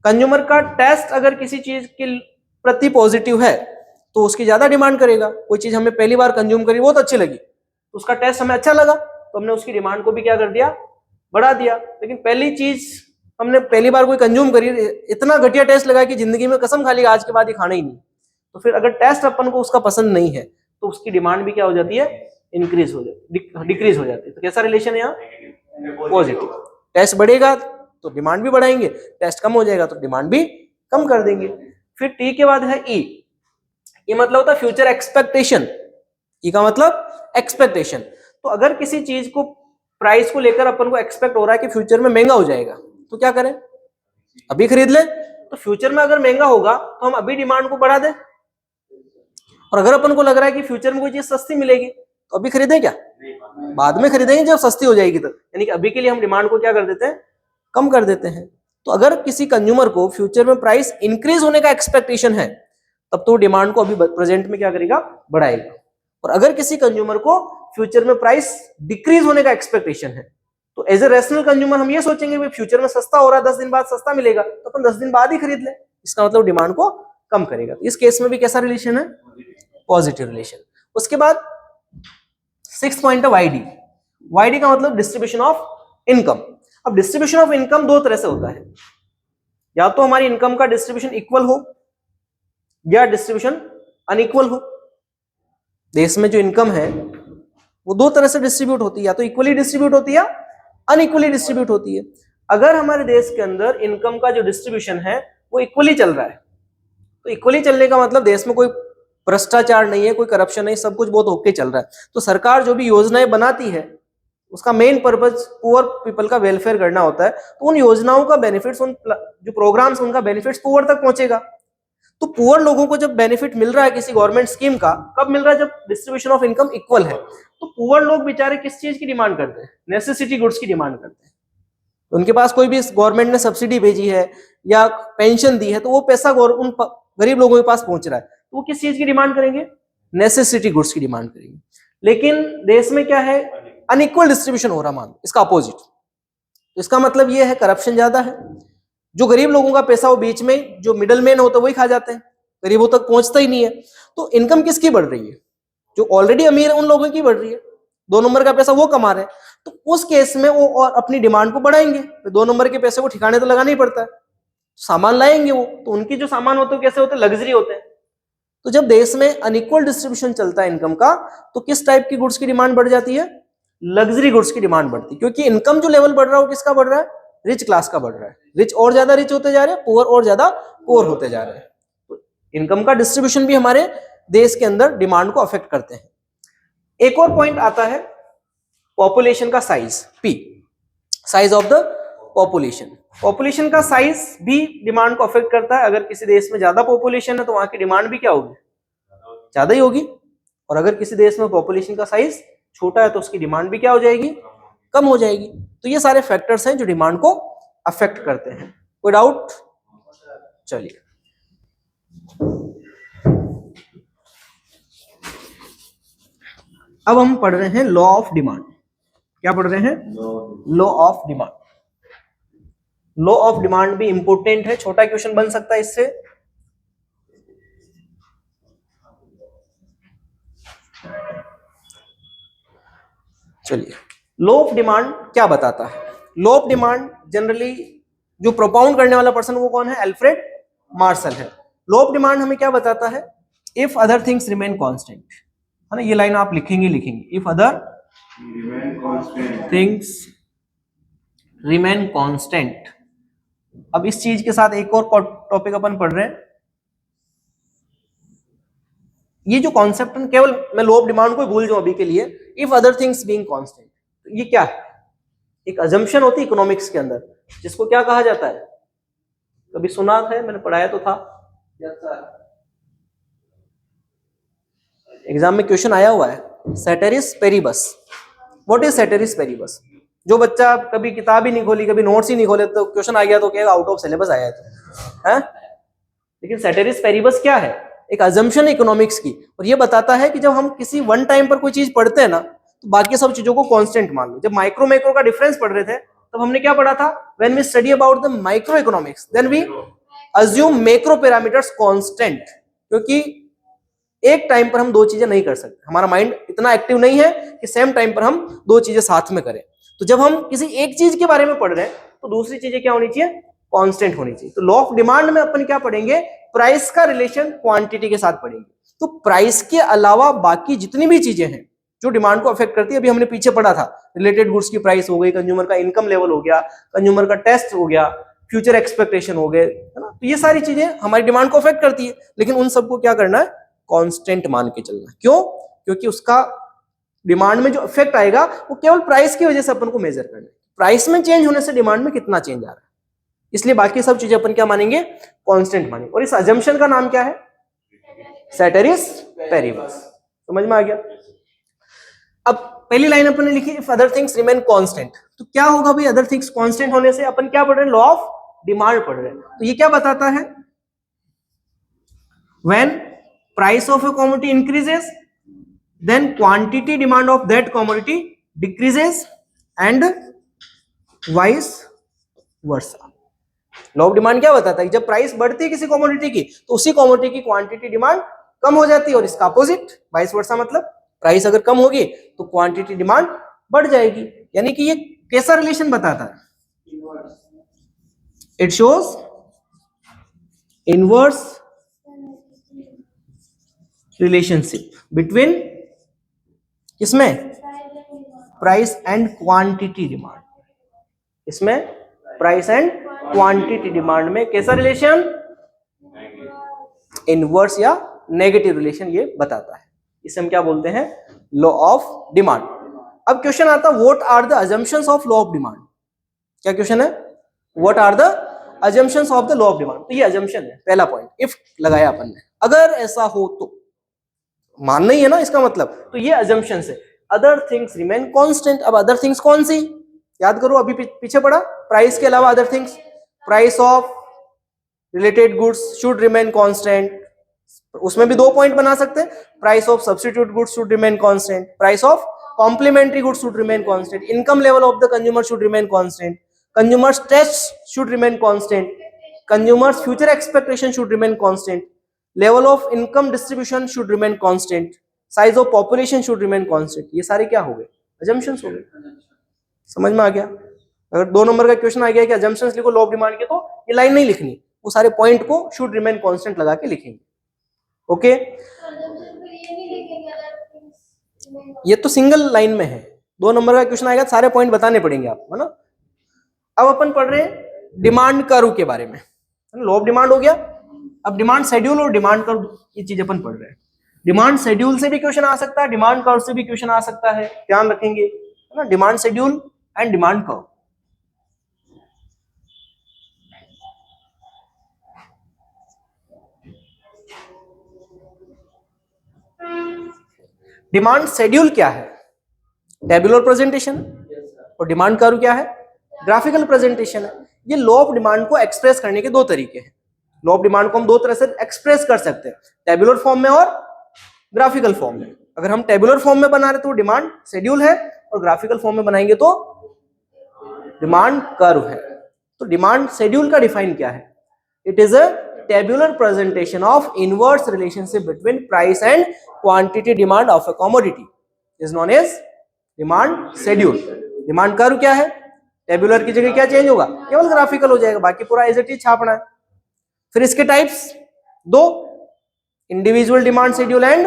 Consumer का टेस्ट अगर किसी चीज के प्रति पॉजिटिव है तो उसकी ज्यादा डिमांड करेगा। कोई चीज हमें पहली बार कंज्यूम करी, बहुत अच्छी लगी, तो उसका टेस्ट हमें अच्छा लगा, तो हमने उसकी डिमांड को भी क्या कर दिया, बढ़ा दिया। लेकिन पहली चीज हमने पहली बार कोई कंज्यूम करी, इतना घटिया टेस्ट लगा कि जिंदगी में कसम खा ली आज के बाद ये खाना ही नहीं, तो फिर अगर टेस्ट अपन को उसका पसंद नहीं है तो उसकी डिमांड भी क्या हो जाती है, इंक्रीज हो जाती है, डिक्रीज हो जाती है। तो कैसा रिलेशन है यहाँ, पॉजिटिव। टेस्ट बढ़ेगा तो डिमांड भी बढ़ाएंगे, टेस्ट कम हो जाएगा तो डिमांड भी कम कर देंगे। फिर टी के बाद है ई। ये मतलब होता है फ्यूचर एक्सपेक्टेशन। ई का मतलब एक्सपेक्टेशन। तो अगर किसी चीज को, प्राइस को लेकर अपन को एक्सपेक्ट हो रहा है कि फ्यूचर में महंगा हो जाएगा, तो क्या करें, अभी खरीद लें। तो फ्यूचर में अगर महंगा होगा तो हम अभी डिमांड को बढ़ा दें, और अगर अपन को लग रहा है कि फ्यूचर में कोई चीज सस्ती मिलेगी तो अभी खरीदें क्या, बाद में खरीदेंगे जब सस्ती हो जाएगी तब। यानी कि अभी के लिए हम डिमांड को क्या कर देते हैं, कम कर देते हैं। तो अगर किसी कंज्यूमर को फ्यूचर में प्राइस इंक्रीज होने का एक्सपेक्टेशन है तब तो डिमांड को अभी प्रेजेंट में क्या करेगा, बढ़ाएगा। और अगर किसी कंज्यूमर को फ्यूचर में प्राइस डिक्रीज होने का एक्सपेक्टेशन है तो एज ए रैशनल कंज्यूमर हम ये सोचेंगे भाई फ्यूचर में सस्ता हो रहा है, 10 दिन बाद सस्ता मिलेगा, तो अपन 10 दिन बाद ही खरीद लें। इसका मतलब डिमांड को कम करेगा। इस केस में भी कैसा रिलेशन है, पॉजिटिव रिलेशन। उसके बाद 6th पॉइंट है वाईडी। वाईडी का मतलब डिस्ट्रीब्यूशन ऑफ इनकम। अब डिस्ट्रीब्यूशन ऑफ इनकम दो तरह से होता है, या तो हमारी इनकम का डिस्ट्रीब्यूशन इक्वल हो या डिस्ट्रीब्यूशन अनइक्वल हो। देश में जो इनकम है वो दो तरह से डिस्ट्रीब्यूट होती है, या तो इक्वली डिस्ट्रीब्यूट होती है या अनइक्वली डिस्ट्रीब्यूट होती है। अगर हमारे देश के अंदर इनकम का जो डिस्ट्रीब्यूशन है वो इक्वली चल रहा है, तो इक्वली चलने का मतलब देश में कोई भ्रष्टाचार नहीं है, कोई करप्शन नहीं, सब कुछ बहुत ओके चल रहा है। तो सरकार जो भी योजनाएं बनाती है उसका मेन पर्पज पुअर पीपल का वेलफेयर करना होता है। तो उन योजनाओं का बेनिफिट्स, उन जो प्रोग्राम्स, उनका बेनिफिट्स पुअर तक पहुंचेगा। तो पुअर लोगों को जब बेनिफिट मिल रहा है किसी गवर्नमेंट स्कीम का, कब मिल रहा है, जब डिस्ट्रीब्यूशन ऑफ इनकम इक्वल है। तो पुअर लोग बेचारे किस चीज की डिमांड करते हैं, नेसेसिटी गुड्स की डिमांड करते हैं। उनके पास कोई भी गवर्नमेंट ने सब्सिडी भेजी है या पेंशन दी है तो वो पैसा उन गरीब लोगों के पास पहुंच रहा है, तो वो किस चीज की डिमांड करेंगे, नेसेसिटी गुड्स की डिमांड करेंगे। लेकिन देश में क्या है, अनइक्वल डिस्ट्रीब्यूशन हो रहा, मान इसका अपोजिट। तो इसका मतलब ये है करप्शन ज्यादा है। जो गरीब लोगों का पैसा वो बीच में जो मिडल मैन होता है वही खा जाते हैं, गरीबों तक पहुंचता ही नहीं है। तो इनकम किसकी बढ़ रही है, जो ऑलरेडी अमीर है उन लोगों की बढ़ रही है, 2 नंबर का पैसा वो कमा रहे हैं। तो उस केस में वो और अपनी डिमांड को बढ़ाएंगे, तो 2 नंबर के पैसे को ठिकाने तो लगाना ही पड़ता है, सामान लाएंगे वो। तो उनके जो सामान होते हैं कैसे होते हैं, लग्जरी होते हैं। तो जब देश में अनइक्वल डिस्ट्रीब्यूशन चलता है इनकम का, तो किस टाइप की गुड्स की डिमांड बढ़ जाती है, लग्जरी गुड्स की डिमांड बढ़ती है। क्योंकि इनकम जो लेवल बढ़ रहा है वो किसका बढ़ रहा है, रिच क्लास का बढ़ रहा है। रिच और ज्यादा रिच होते जा रहे हैं, पुअर और ज्यादा पुअर होते जा रहे हैं। तो इनकम का डिस्ट्रीब्यूशन भी हमारे देश के अंदर डिमांड को अफेक्ट करते हैं। एक और पॉइंट आता है पॉपुलेशन का size, P, size of the population. Population का साइज भी डिमांड को अफेक्ट करता है। अगर किसी देश में ज्यादा पॉपुलेशन है तो वहां की डिमांड भी क्या होगी, ज्यादा ही होगी। और अगर किसी देश में पॉपुलेशन का साइज छोटा है तो उसकी डिमांड भी क्या हो जाएगी, कम हो जाएगी। तो ये सारे फैक्टर्स हैं जो डिमांड को अफेक्ट करते हैं। कोई डाउट? चलिए, अब हम पढ़ रहे हैं लॉ ऑफ डिमांड। क्या पढ़ रहे हैं, law of demand. Law of demand भी इंपोर्टेंट है, छोटा क्वेश्चन बन सकता है इससे। चलिए, लॉ ऑफ डिमांड क्या बताता है। लॉ ऑफ डिमांड जनरली जो प्रोपाउंड करने वाला पर्सन वो कौन है, अल्फ्रेड मार्शल है। लॉ ऑफ डिमांड हमें क्या बताता है, if other things remain constant, है ना, ये लाइन आप लिखेंगे, if other things remain constant अब इस चीज के साथ एक और टॉपिक अपन पढ़ रहे हैं। ये जो कॉन्सेप्ट है केवल मैं लो ऑफ डिमांड को भूल जाऊं अभी के लिए, if other things being constant, तो ये क्या है? एक अजम्पशन होती है इकोनॉमिक्स के अंदर, जिसको क्या कहा जाता है? कभी सुना है? मैंने पढ़ाया तो था, एग्जाम में क्वेश्चन आया हुआ है, ceteris paribus. What is ceteris paribus? जो बच्चा कभी किताब ही नहीं खोली, कभी नोट्स ही नहीं खोले, तो क्वेश्चन आ गया तो क्या आउट ऑफ सिलेबस आया है? लेकिन सेटेरिस पेरिबस क्या है? एक अजम्पशन है इकोनॉमिक्स की, और ये बताता है कि जब हम किसी वन टाइम पर कोई चीज पढ़ते हैं ना, तो बाकी सब चीजों को कांस्टेंट मान लो। जब माइक्रो मैक्रो का डिफरेंस पढ़ रहे थे तब हमने क्या पढ़ा था? When we study about the micro economics then we assume macro parameters constant, क्योंकि एक टाइम पर हम दो चीजें नहीं कर सकते, हमारा माइंड इतना एक्टिव नहीं है कि सेम टाइम पर हम दो चीजें साथ में करें। तो जब हम किसी एक चीज के बारे में पढ़ रहे हैं तो दूसरी चीजें क्या होनी चाहिए? कांस्टेंट होनी चाहिए। तो लॉ ऑफ डिमांड में अपन क्या पढ़ेंगे? प्राइस का रिलेशन क्वांटिटी के साथ पढ़ेंगे। तो प्राइस के अलावा बाकी जितनी भी चीजें हैं जो डिमांड को अफेक्ट करती है, अभी हमने पीछे पढ़ा था, रिलेटेड गुड्स की प्राइस हो गई, कंज्यूमर का इनकम लेवल हो गया, कंज्यूमर का टेस्ट हो गया, फ्यूचर एक्सपेक्टेशन हो गए, है ना? तो ये सारी चीजें हमारी डिमांड को अफेक्ट करती है, लेकिन उन सबको क्या करना है? कांस्टेंट मान के चलना। क्यों? क्योंकि उसका डिमांड में जो इफेक्ट आएगा वो केवल प्राइस की वजह से अपन को मेजर करना है। प्राइस में चेंज होने से डिमांड में कितना चेंज आ रहा है, इसलिए बाकी सब चीजें अपन क्या मानेंगे? कांस्टेंट मानेंगे। और इस अजम्पशन का नाम क्या है? Ceteris Paribas. समझ में आ गया? अब पहली लाइन अपन ने लिखी, if other things remain constant, तो क्या होगा भाई? अदर थिंग्स कांस्टेंट होने से अपन क्या पढ़ रहे हैं? लॉ ऑफ डिमांड पढ़ रहे हैं। तो ये क्या बताता है? When price of A commodity increases then quantity demand of that commodity decreases and vice versa। Law of demand क्या बताता है? जब प्राइस बढ़ती है किसी कमोडिटी की तो उसी कमोडिटी की क्वांटिटी डिमांड कम हो जाती है, और इसका अपोजिट वाइस वर्सा, मतलब प्राइस अगर कम होगी तो क्वांटिटी डिमांड बढ़ जाएगी। यानी कि ये कैसा रिलेशन बताता है? It shows inverse relationship between इसमें प्राइस एंड क्वांटिटी डिमांड। इसमें प्राइस एंड क्वांटिटी डिमांड में कैसा रिलेशन? इनवर्स या नेगेटिव रिलेशन ये बताता है। इसे हम क्या बोलते हैं? Law of demand. अब क्वेश्चन आता है, what are the assumptions of law of demand? क्या क्वेश्चन है? What are the assumptions of the law of demand? तो ये अजम्पशन है, पहला पॉइंट। इफ लगाया अपन ने, अगर ऐसा हो तो, मानना ही है ना इसका मतलब। तो ये अजम्पशन है। Other things remain constant. अब अदर थिंग्स कौन सी? याद करो, अभी पीछे पड़ा, प्राइस के अलावा other things, price of related goods should remain constant. उसमें भी दो पॉइंट बना सकते हैं, price of substitute goods should remain constant, price of complementary goods should remain constant, income level of the consumer should remain constant, consumers taste should remain constant, consumers future expectation should remain constant, level of income distribution should remain constant, size of population should remain constant. ये सारे क्या हो गए? Assumptions हो गए। समझ में आ गया? अगर 2 नंबर का क्वेश्चन आ गया कि अजम्पशंस लिखो लॉ ऑफ डिमांड के, तो ये लाइन नहीं लिखनी, वो सारे पॉइंट को शुड रिमेन कांस्टेंट लगा के लिखेंगे। ओके, ये तो सिंगल लाइन में है। 2 नंबर का क्वेश्चन आएगा, सारे पॉइंट बताने पड़ेंगे आपको, है ना? अब अपन पढ़ रहे हैं डिमांड कर्व के बारे में। लॉ ऑफ डिमांड हो गया, अब डिमांड शेड्यूल और डिमांड कर्व, ये चीज अपन पढ़ रहे हैं। डिमांड शेड्यूल से भी क्वेश्चन आ सकता है, डिमांड कर्व से भी क्वेश्चन आ सकता है, ध्यान रखेंगे, है ना? Demand schedule and demand curve. Demand schedule क्या है? Tabular presentation. और डिमांड कर्व क्या है? ग्राफिकल प्रेजेंटेशन है। ये लॉ ऑफ डिमांड को एक्सप्रेस करने के दो तरीके हैं। लॉ ऑफ डिमांड को हम दो तरह से एक्सप्रेस कर सकते हैं, टेबुलर फॉर्म में और ग्राफिकल फॉर्म में। अगर हम टेबुलर फॉर्म में बना रहे तो डिमांड शेड्यूल है, और ग्राफिकल फॉर्म में बनाएंगे तो डिमांड कर्व है। तो डिमांड शेड्यूल का डिफाइन क्या है? It is a tabular presentation of inverse relationship between price and quantity demand of a commodity is known as demand schedule. Demand curve क्या है? टेबुलर की जगह क्या चेंज होगा? केवल ग्राफिकल हो जाएगा, बाकी पूरा एज इट इज छापना है। फिर इसके टाइप्स दो, individual demand schedule and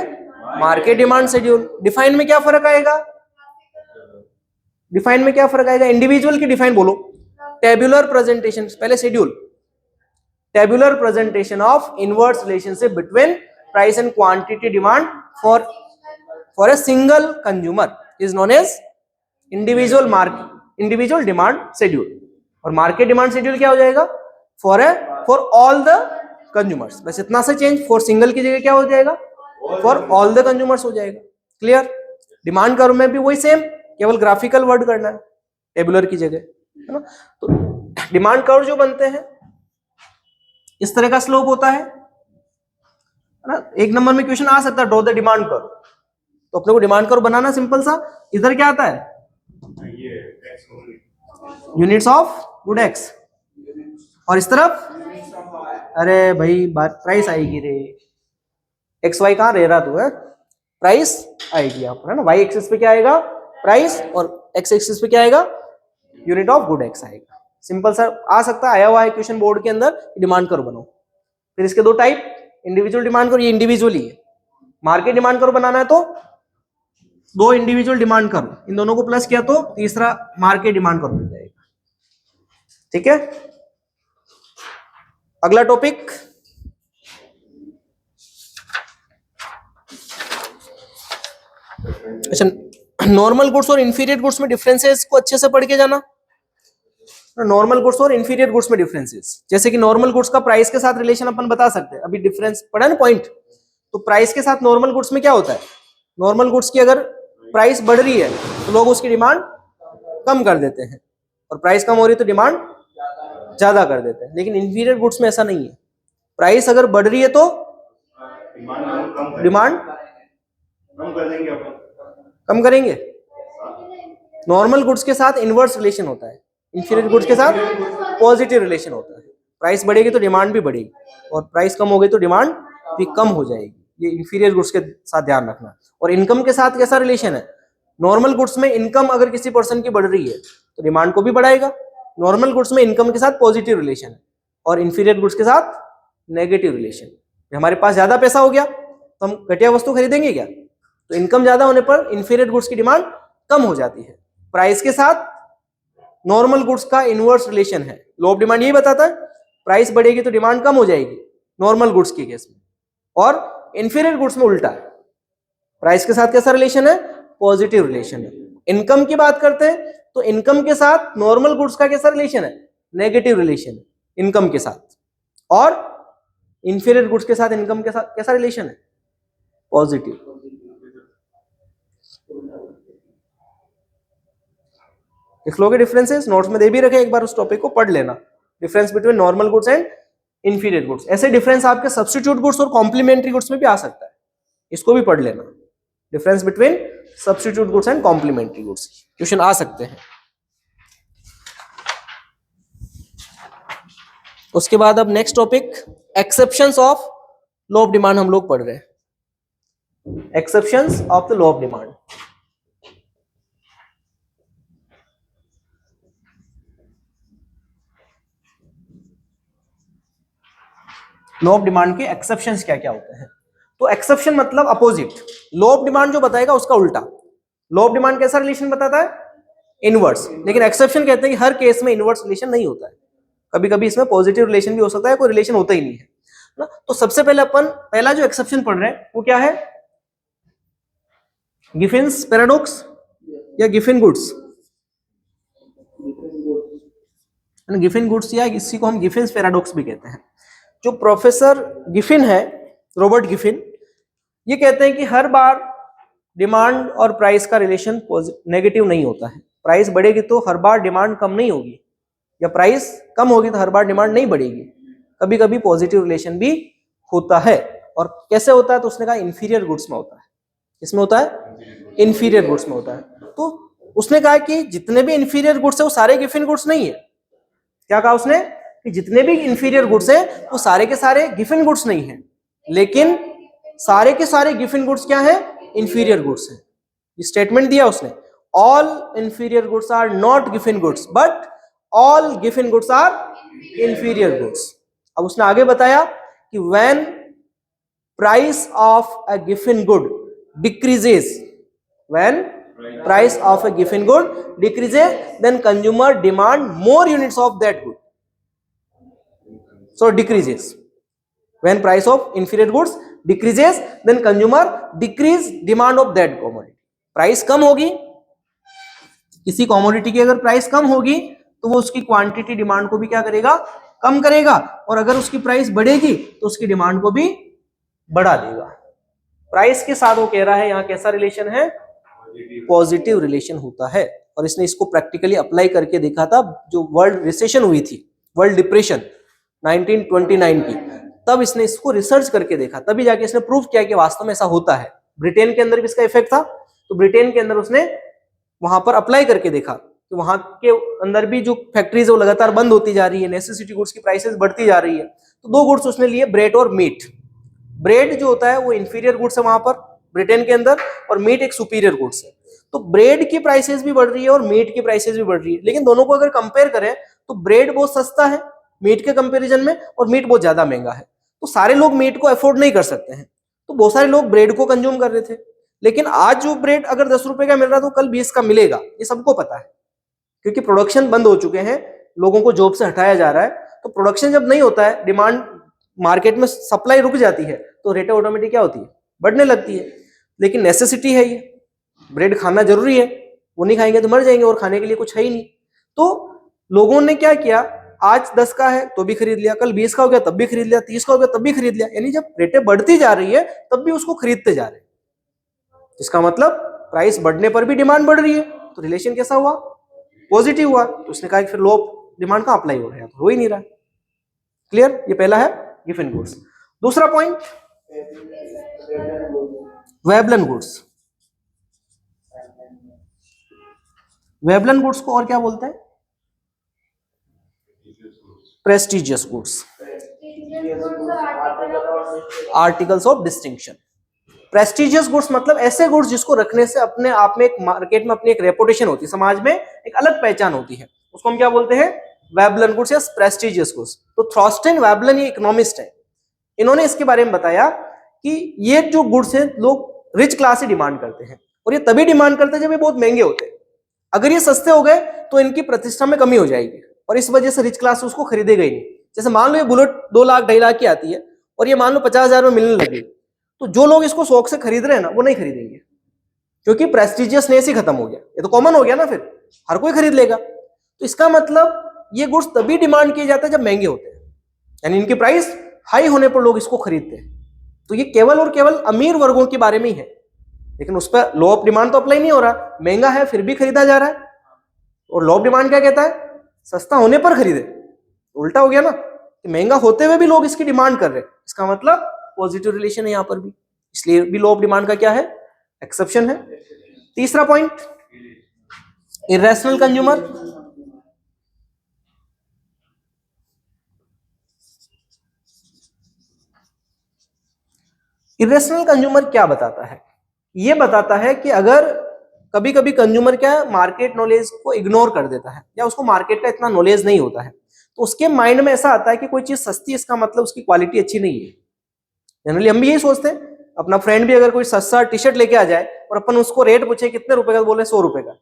market demand schedule. Define में क्या फर्क आएगा? डिफाइन में क्या फर्क आएगा? इंडिविजुअल की डिफाइन बोलो। टेबुलर प्रेजेंटेशन, पहले schedule, tabular presentation of inverse relationship between price and quantity demand for a single consumer is known as individual demand schedule. और मार्केट डिमांड शेड्यूल क्या हो जाएगा? For all the consumers. बस इतना सा change, for single की जगह क्या हो जाएगा? फॉर ऑल द कंज्यूमर्स हो जाएगा। क्लियर? डिमांड कर्व में भी वही सेम, केवल ग्राफिकल वर्ड करना है टेबुलर की जगह, है ना। तो डिमांड कर्व जो बनते हैं इस तरह का स्लोप होता है ना। एक नंबर में क्वेश्चन आ सकता है, ड्रॉ द डिमांड कर्व। तो अपने को डिमांड कर्व बनाना सिंपल सा, इधर क्या आता है? यूनिट्स ऑफ गुड एक्स, और इस तरफ अरे भाई बात प्राइस आएगी रे, एक्स वाई कहाँ रह रहा तू है, प्राइस आएगी यहाँ पर, है ना। वाई एक्सिस पे क्या आएगा? प्राइस, और एक्स एक्सिस पे क्या आएगा? यूनिट ऑफ गुड एक्स आएगा। सिंपल सा आ सकता है, आया हुआ है क्वेश्चन बोर्ड के अंदर, डिमांड कर्व बनाओ। फिर इसके दो टाइप, इंडिविजुअल डिमांड कर्व, ये इंडिविजुअली है। मार्केट डिमांड कर्व बनाना है तो दो इंडिविजुअल डिमांड कर्व, इन दोनों को प्लस किया तो तीसरा मार्केट डिमांड कर्व मिल जाएगा। ठीक है, अगला टॉपिक, अच्छा, नॉर्मल गुड्स और इंफीरियर गुड्स में डिफरेंसेस को अच्छे से पढ़ के जाना। नॉर्मल गुड्स और इंफीरियर गुड्स में डिफरेंसेस, जैसे कि नॉर्मल गुड्स का प्राइस के साथ रिलेशन अपन बता सकते हैं, अभी डिफरेंस पढ़ा ना पॉइंट। तो प्राइस के साथ नॉर्मल गुड्स में क्या होता है? नॉर्मल गुड्स की अगर प्राइस बढ़ रही है तो लोग उसकी डिमांड कम कर देते हैं, और प्राइस कम हो रही है तो डिमांड ज्यादा कर देते हैं। लेकिन इंफीरियर गुड्स में ऐसा नहीं है, प्राइस अगर बढ़ रही है तो डिमांड कम करेंगे। नॉर्मल गुड्स के साथ इनवर्स रिलेशन होता है, इंफीरियर गुड्स के साथ पॉजिटिव रिलेशन होता है। प्राइस बढ़ेगी तो डिमांड भी बढ़ेगी, और प्राइस कम हो गई तो डिमांड भी कम हो जाएगी। ये इंफीरियर गुड्स के साथ ध्यान रखना। और इनकम के साथ कैसा रिलेशन है? नॉर्मल गुड्स में इनकम अगर किसी पर्सन की बढ़ रही है तो डिमांड को भी बढ़ाएगा। नॉर्मल गुड्स में इनकम के साथ पॉजिटिव रिलेशन है, और इंफीरियर गुड्स के साथ नेगेटिव रिलेशन। हमारे पास ज्यादा पैसा हो गया तो हम घटिया वस्तु खरीदेंगे क्या? तो इनकम ज्यादा होने पर इंफीरियर गुड्स की डिमांड कम हो जाती है। प्राइस के साथ नॉर्मल गुड्स का इनवर्स रिलेशन है। लॉ ऑफ डिमांड यही बताता है, प्राइस बढ़ेगी तो डिमांड कम हो जाएगी नॉर्मल गुड्स के केस में, और इंफीरियर गुड्स में उल्टा है, प्राइस के साथ कैसा रिलेशन है? पॉजिटिव रिलेशन है। इनकम की बात करते हैं तो इनकम के साथ नॉर्मल गुड्स का कैसा रिलेशन है? नेगेटिव रिलेशन है इनकम के साथ। और इंफीरियर गुड्स के साथ इनकम के साथ कैसा रिलेशन है? पॉजिटिव। लिख लोगे डिफरेंसेस, नोट्स में दे भी रखे, एक बार उस टॉपिक को पढ़ लेना, difference between normal goods and inferior goods. ऐसे डिफरेंस आपके सब्स्टिट्यूट गुड्स और कॉम्प्लीमेंट्री गुड्स में भी आ सकता है, इसको भी पढ़ लेना। Difference between substitute goods and complementary goods question आ सकते हैं। उसके बाद अब next topic, exceptions of law of demand हम लोग पढ़ रहे हैं। Exceptions of the law of demand. Law of demand के एक्सेप्शंस क्या क्या होते हैं? तो एक्सेप्शन मतलब अपोजिट, लॉ ऑफ डिमांड जो बताएगा उसका उल्टा। लॉ ऑफ डिमांड कैसा रिलेशन बताता है? इनवर्स। लेकिन एक्सेप्शन कहते हैं कि हर केस में इनवर्स रिलेशन नहीं होता है, कभी कभी इसमें पॉजिटिव रिलेशन भी हो सकता है, कोई रिलेशन होता ही नहीं है ना। तो सबसे पहले अपन पहला जो एक्सेप्शन पढ़ रहे हैं वो क्या है? गिफिन्स पैराडॉक्स या गिफिन गुड्स? गिफिन गुड्स, या इसी को हम गिफिन्स पैराडॉक्स भी कहते हैं। जो प्रोफेसर गिफिन है, रॉबर्ट गिफिन, ये कहते हैं कि हर बार डिमांड और प्राइस का रिलेशन नेगेटिव नहीं होता है। प्राइस बढ़ेगी तो हर बार डिमांड कम नहीं होगी, या प्राइस कम होगी तो हर बार डिमांड नहीं बढ़ेगी, कभी कभी पॉजिटिव रिलेशन भी होता है। और कैसे होता है? तो उसने कहा इंफीरियर गुड्स में होता है। किसमें होता है? इंफीरियर गुड्स में होता है। तो उसने कहा कि जितने भी इंफीरियर गुड्स है वो सारे गिफिन गुड्स नहीं है। क्या कहा उसने? कि जितने भी इंफीरियर गुड्स है वो सारे के सारे गिफिन गुड्स नहीं है, लेकिन सारे के सारे गिफिन गुड्स क्या है? इंफीरियर गुड्स है। ये स्टेटमेंट दिया उसने, all inferior goods are not Giffen goods but all Giffen goods are inferior goods. अब उसने आगे बताया कि when price of a Giffen good decreases, when price of a given good decreases, then consumer demand more units of that good, so decreases. When price of inferior goods decreases, then consumer decrease demand of that commodity. Price कम होगी, किसी commodity की अगर price कम होगी तो वो उसकी क्वांटिटी डिमांड को भी क्या करेगा, कम करेगा, और अगर उसकी प्राइस बढ़ेगी तो उसकी डिमांड को भी बढ़ा देगा। प्राइस के साथ वो कह रहा है यहाँ कैसा रिलेशन है, पॉजिटिव रिलेशन होता है। और इसने इसको प्रैक्टिकली अप्लाई करके देखा था, जो वर्ल्ड रिसेशन हुई थी, वर्ल्ड डिप्रेशन 1929 की, तब इसने इसको रिसर्च करके देखा, तभी जाके इसने प्रूव किया कि वास्तव में ऐसा होता है। ब्रिटेन के अंदर भी इसका इफेक्ट था, तो ब्रिटेन के अंदर उसने वहां पर अप्लाई करके देखा कि वहां के अंदर भी जो फैक्ट्रीज है वो लगातार बंद होती जा रही है, नेसेसिटी गुड्स की प्राइसेस बढ़ती जा रही है। तो दो गुड्स उसने लिए, ब्रेड और मीट। ब्रेड जो होता है वो इंफीरियर गुड्स है वहां पर ब्रिटेन के अंदर, और मीट एक सुपीरियर गुड्स है। तो ब्रेड की प्राइसेस भी बढ़ रही है और मीट की प्राइसेस भी बढ़ रही है, लेकिन दोनों को अगर कंपेयर करें तो ब्रेड बहुत सस्ता है मीट के कंपेरिजन में, और मीट बहुत ज्यादा महंगा है। तो सारे लोग मीट को अफोर्ड नहीं कर सकते हैं, तो बहुत सारे लोग ब्रेड को कंज्यूम कर रहे थे। लेकिन आज जो ब्रेड अगर 10 रुपए का मिल रहा है तो कल 20 का मिलेगा, ये सबको पता है, क्योंकि प्रोडक्शन बंद हो चुके हैं, लोगों को जॉब से हटाया जा रहा है। तो प्रोडक्शन जब नहीं होता है, डिमांड मार्केट में सप्लाई रुक जाती है, तो रेट ऑटोमेटिक क्या होती है, बढ़ने लगती है। लेकिन नेसेसिटी है, ये ब्रेड खाना जरूरी है, वो नहीं खाएंगे तो मर जाएंगे, और खाने के लिए कुछ है ही नहीं। तो लोगों ने क्या किया, आज 10 का है तो भी खरीद लिया, कल 20 का हो गया तब भी खरीद लिया, 30 का हो गया तब भी खरीद लिया, यानी जब रेटें बढ़ती जा रही है तब भी उसको खरीदते जा रहे हैं। इसका मतलब प्राइस बढ़ने पर भी डिमांड बढ़ रही है, तो रिलेशन कैसा हुआ, पॉजिटिव हुआ। तो उसने कहा कि फिर लो डिमांड का अप्लाई हो रहा है, तो हो ही नहीं रहा। क्लियर, ये पहला है गिवन गुड्स। दूसरा point, Veblen goods. Veblen goods को और क्या बोलते हैं, prestigious goods, articles of distinction. Prestigious goods मतलब ऐसे गुड्स जिसको रखने से अपने आप में एक मार्केट में अपनी एक रेपुटेशन होती है, समाज में एक अलग पहचान होती है, उसको हम क्या बोलते हैं, वेबलन गुड्स या प्रेस्टिजियस गुड्स। तो थॉर्स्टेन वेबलन ये इकोनॉमिस्ट है, इन्होंने इसके बारे में बताया कि ये जो गुड्स हैं लोग रिच क्लास से डिमांड करते हैं, और ये तभी डिमांड करते हैं जब ये बहुत महंगे होते हैं। अगर ये सस्ते हो गए तो इनकी प्रतिष्ठा में कमी हो जाएगी, और इस वजह से रिच क्लास उसको खरीदेगा ही नहीं। जैसे मान लो ये बुलेट 2 लाख 2.5 लाख की आती है, और ये मान लो 50,000 में मिलने लगी, तो जो लोग इसको शौक से खरीद रहे हैं ना, वो नहीं खरीदेंगे, क्योंकि प्रेस्टिजियसनेस ही खत्म हो गया, ये तो कॉमन हो गया ना, फिर हर कोई खरीद लेगा। तो इसका मतलब ये गुड्स तभी डिमांड किए जाते हैं जब महंगे होते हैं, यानी इनकी प्राइस हाई होने पर लोग इसको खरीदते हैं। तो ये केवल और केवल अमीर वर्गों के बारे में ही है, लेकिन उस पर लॉ ऑफ डिमांड तो अप्लाई नहीं हो रहा, महंगा है फिर भी खरीदा जा रहा है। और लॉ ऑफ डिमांड क्या कहता है, सस्ता होने पर खरीदे, उल्टा हो गया ना, महंगा होते हुए भी लोग इसकी डिमांड कर रहे हैं। इसका मतलब पॉजिटिव रिलेशन है यहाँ पर भी, इसलिए भी लॉ ऑफ डिमांड का क्या है, एक्सेप्शन है। तीसरा point, irrational consumer. Irrational consumer क्या बताता है, ये बताता है कि अगर कभी कभी कंज्यूमर क्या है, मार्केट नॉलेज को इग्नोर कर देता है, या उसको मार्केट का इतना नॉलेज नहीं होता है, तो उसके माइंड में ऐसा आता है कि कोई चीज सस्ती है इसका मतलब उसकी क्वालिटी अच्छी नहीं है। जनरली हम भी यही सोचते हैं। अपना फ्रेंड भी अगर कोई सस्ता टी शर्ट लेके आ जाए और अपन उसको रेट पूछे कितने रुपए का, बोले 100 रुपए का,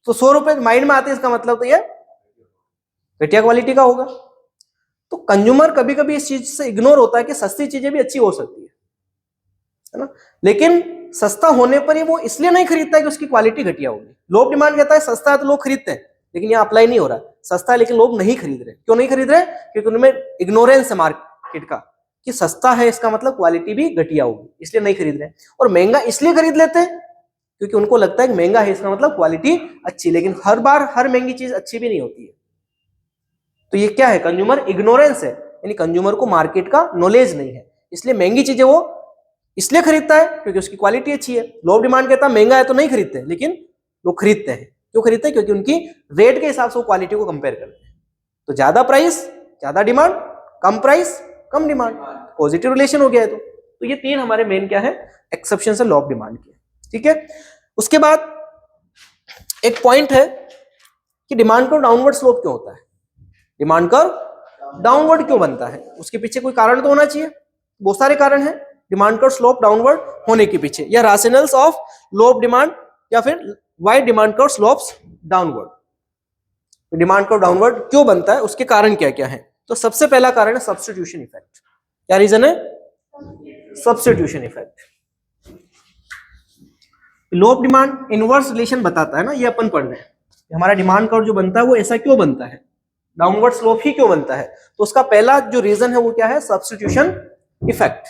तो 100 रुपए माइंड में आते हैं, इसका मतलब तो ये घटिया क्वालिटी का होगा। तो कंज्यूमर कभी कभी इस चीज से इग्नोर होता है कि सस्ती चीजें भी अच्छी हो सकती है ना, लेकिन सस्ता होने पर ही वो इसलिए नहीं खरीदता है कि उसकी क्वालिटी घटिया होगी। लोग डिमांड कहता है सस्ता है तो लोग खरीदते हैं, लेकिन यहाँ अप्लाई नहीं हो रहा है, सस्ता है लेकिन लोग नहीं खरीद रहे। क्यों नहीं खरीद रहे, क्योंकि उनमें इग्नोरेंस है मार्केट का कि सस्ता है इसका मतलब क्वालिटी भी घटिया होगी, इसलिए नहीं खरीद रहे। और महंगा इसलिए खरीद लेते हैं क्योंकि उनको लगता है कि महंगा है इसका मतलब क्वालिटी अच्छी, लेकिन हर बार हर महंगी चीज अच्छी भी नहीं होती है। तो ये क्या है, कंज्यूमर इग्नोरेंस है, यानी कंज्यूमर को मार्केट का नॉलेज नहीं है, इसलिए महंगी चीजें वो इसलिए खरीदता है क्योंकि उसकी क्वालिटी अच्छी है। लो डिमांड कहता है महंगा है तो नहीं खरीदते, लेकिन लोग खरीदते हैं। क्यों खरीदते हैं, क्योंकि उनकी रेट के हिसाब से वो क्वालिटी को कंपेयर करते हैं। तो ज्यादा प्राइस ज्यादा डिमांड, कम प्राइस कम डिमांड, पॉजिटिव रिलेशन हो गया है। तो ये 3 हमारे मेन क्या है, एक्सेप्शन से लॉ ऑफ डिमांड के। ठीक है, उसके बाद एक पॉइंट है कि डिमांड कर्व डाउनवर्ड स्लोप क्यों होता है, डिमांड कर्व डाउनवर्ड क्यों बनता है, उसके पीछे कोई कारण तो होना चाहिए। बहुत सारे कारण हैं डिमांड कर्व स्लोप डाउनवर्ड होने के पीछे, या rationals of law of demand या फिर why demand curve slopes downward. Demand curve downward क्यों बनता है, उसके कारण क्या क्या है? तो सबसे पहला कारण है सब्स्टिट्यूशन इफेक्ट। क्या रीजन है? Substitution effect. Low of demand inverse relation बताता है ना, ये अपन पढ़ रहे हैं। हमारा डिमांड कर्व जो बनता है वो ऐसा क्यों बनता है, डाउनवर्ड स्लोप ही क्यों बनता है? तो उसका पहला जो रीजन है वो क्या है? Substitution effect.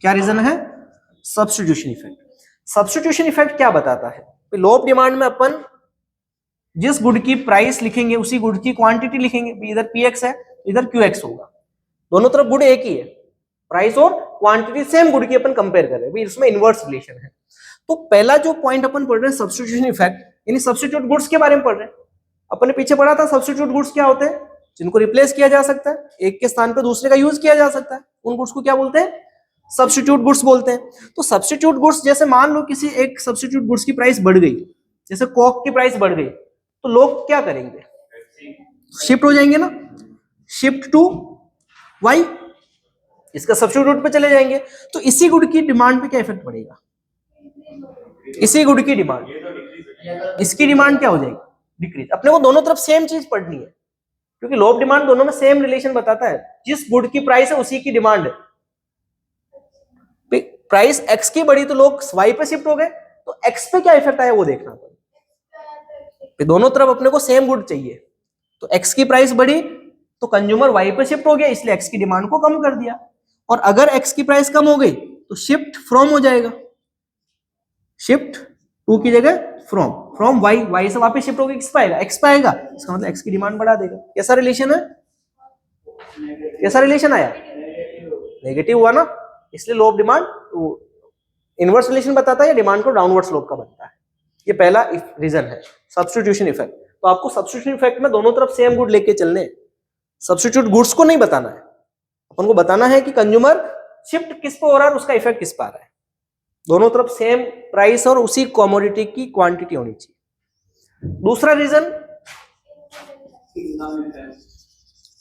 क्या रीजन है? Substitution effect. सब्स्टिट्यूशन इफेक्ट क्या बताता है? लो ऑफ डिमांड में अपन जिस गुड की प्राइस लिखेंगे उसी गुड की क्वांटिटी लिखेंगे। इधर पीएक्स है, इधर क्यूएक्स होगा, दोनों तरफ गुड एक ही है, प्राइस और क्वांटिटी सेम गुड की अपन कंपेयर कर रहे हैं, इसमें इनवर्स रिलेशन है। तो पहला जो पॉइंट अपन पढ़ रहे हैं सब्स्टिट्यूशन इफेक्ट, यानी सब्स्टिट्यूट गुड्स के बारे में पढ़ रहे हैं। अपन ने पीछे पढ़ा था सब्स्टिट्यूट गुड्स क्या होते हैं, जिनको रिप्लेस किया जा सकता है, एक के स्थान पर दूसरे का यूज किया जा सकता है, उन गुड्स को क्या बोलते हैं? सब्स्टिट्यूट गुड्स बोलते हैं। तो सब्स्टिट्यूट गुड्स, जैसे मान लो किसी एक सब्स्टिट्यूट गुड्स की प्राइस बढ़ गई, जैसे कोक की प्राइस बढ़ गई, तो लोग क्या करेंगे? शिफ्ट हो जाएंगे ना, शिफ्ट टू वाई, इसका सब्स्टिट्यूट पे चले जाएंगे। तो इसी गुड की डिमांड पे क्या इफेक्ट पड़ेगा? इसी गुड की डिमांड, इसकी डिमांड क्या हो जाएगी? डिक्रीज। अपने को दोनों तरफ सेम चीज पढ़नी है, क्योंकि लो ऑफ डिमांड दोनों में सेम रिलेशन बताता है। जिस गुड की प्राइस है उसी की डिमांड है। प्राइस एक्स की बढ़ी तो लोग वाई पे शिफ्ट हो गए, तो एक्स पे क्या इफेक्ट आया वो देखना पड़ेगा। दोनों तरफ अपने को सेम गुड चाहिए, तो एक्स की प्राइस बढ़ी तो कंज्यूमर वाई पे शिफ्ट हो गया, इसलिए एक्स की डिमांड को कम कर दिया। और अगर एक्स की प्राइस कम हो गई तो शिफ्ट फ्रॉम हो जाएगा, शिफ्ट टू की जगह फ्रॉम, फ्रॉम वाई, वाई से वापस शिफ्ट होकर किस पे आएगा? एक्स पे आएगा, इसका मतलब एक्स की डिमांड बढ़ा देगा। कैसा रिलेशन है? कैसा रिलेशन आया? नेगेटिव हुआ ना, इसलिए लो ऑफ डिमांड इनवर्स रिलेशन बताता है या डिमांड को डाउनवर्ड स्लोप का बनता है। ये पहला रीजन है सब्स्टिट्यूशन इफेक्ट। तो आपको सब्स्टिट्यूशन इफेक्ट में दोनों तरफ सेम गुड लेके चलने हैं, सब्स्टिट्यूट गुड्स को नहीं बताना है, अपन को बताना है कि कंज्यूमर शिफ्ट किस पे हो रहा है और उसका इफेक्ट किस पे आ रहा है। दोनों तरफ सेम प्राइस और उसी कमोडिटी की क्वांटिटी होनी चाहिए। दूसरा रीजन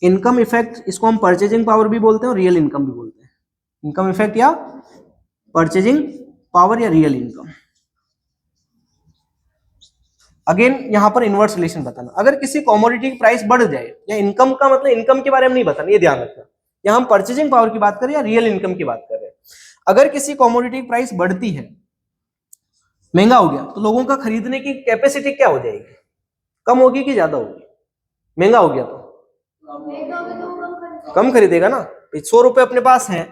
इनकम इफेक्ट, इसको हम परचेजिंग पावर भी बोलते हैं और रियल इनकम भी बोलते हैं। इनकम इफेक्ट या परचेजिंग पावर या रियल इनकम। अगेन यहां पर इनवर्स रिलेशन बताना। अगर किसी कमोडिटी की प्राइस बढ़ जाए, या इनकम का मतलब इनकम के बारे में नहीं बताना, ये ध्यान रखना, या हम परचेजिंग पावर की बात करें या रियल इनकम की बात कर रहे हैं। अगर किसी कमोडिटी की प्राइस बढ़ती है, महंगा हो गया, तो लोगों का खरीदने की कैपेसिटी क्या हो जाएगी? कम होगी कि ज्यादा होगी? महंगा हो गया तो कम खरीदेगा ना। 100 रुपए अपने पास है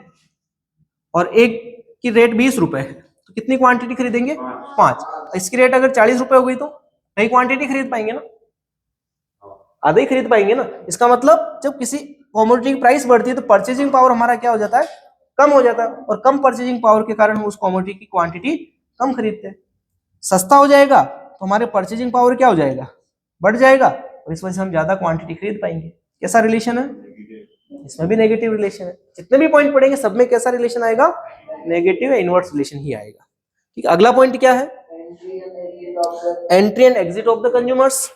और एक की रेट 20 रुपए है, तो कितनी क्वांटिटी खरीदेंगे? 5। इसकी रेट अगर 40 रुपए हो गई तो नई क्वांटिटी खरीद पाएंगे ना, आधा ही खरीद पाएंगे ना। इसका मतलब जब किसी कमोडिटी की प्राइस बढ़ती है तो परचेजिंग पावर हमारा क्या हो जाता है? कम हो जाता है, और कम परचेजिंग पावर के कारण हम उस कमोडिटी की क्वांटिटी कम खरीदते हैं। सस्ता हो जाएगा तो हमारे परचेजिंग पावर क्या हो जाएगा? बढ़ जाएगा, और इस वजह से हम ज्यादा क्वांटिटी खरीद पाएंगे। कैसा रिलेशन है? इसमें भी नेगेटिव रिलेशन है। जितने भी पॉइंट पढ़ेंगे सब में कैसा रिलेशन आएगा? नेगेटिव या इनवर्स रिलेशन ही आएगा। ठीक है, अगला पॉइंट क्या है? Entry and exit of the consumers.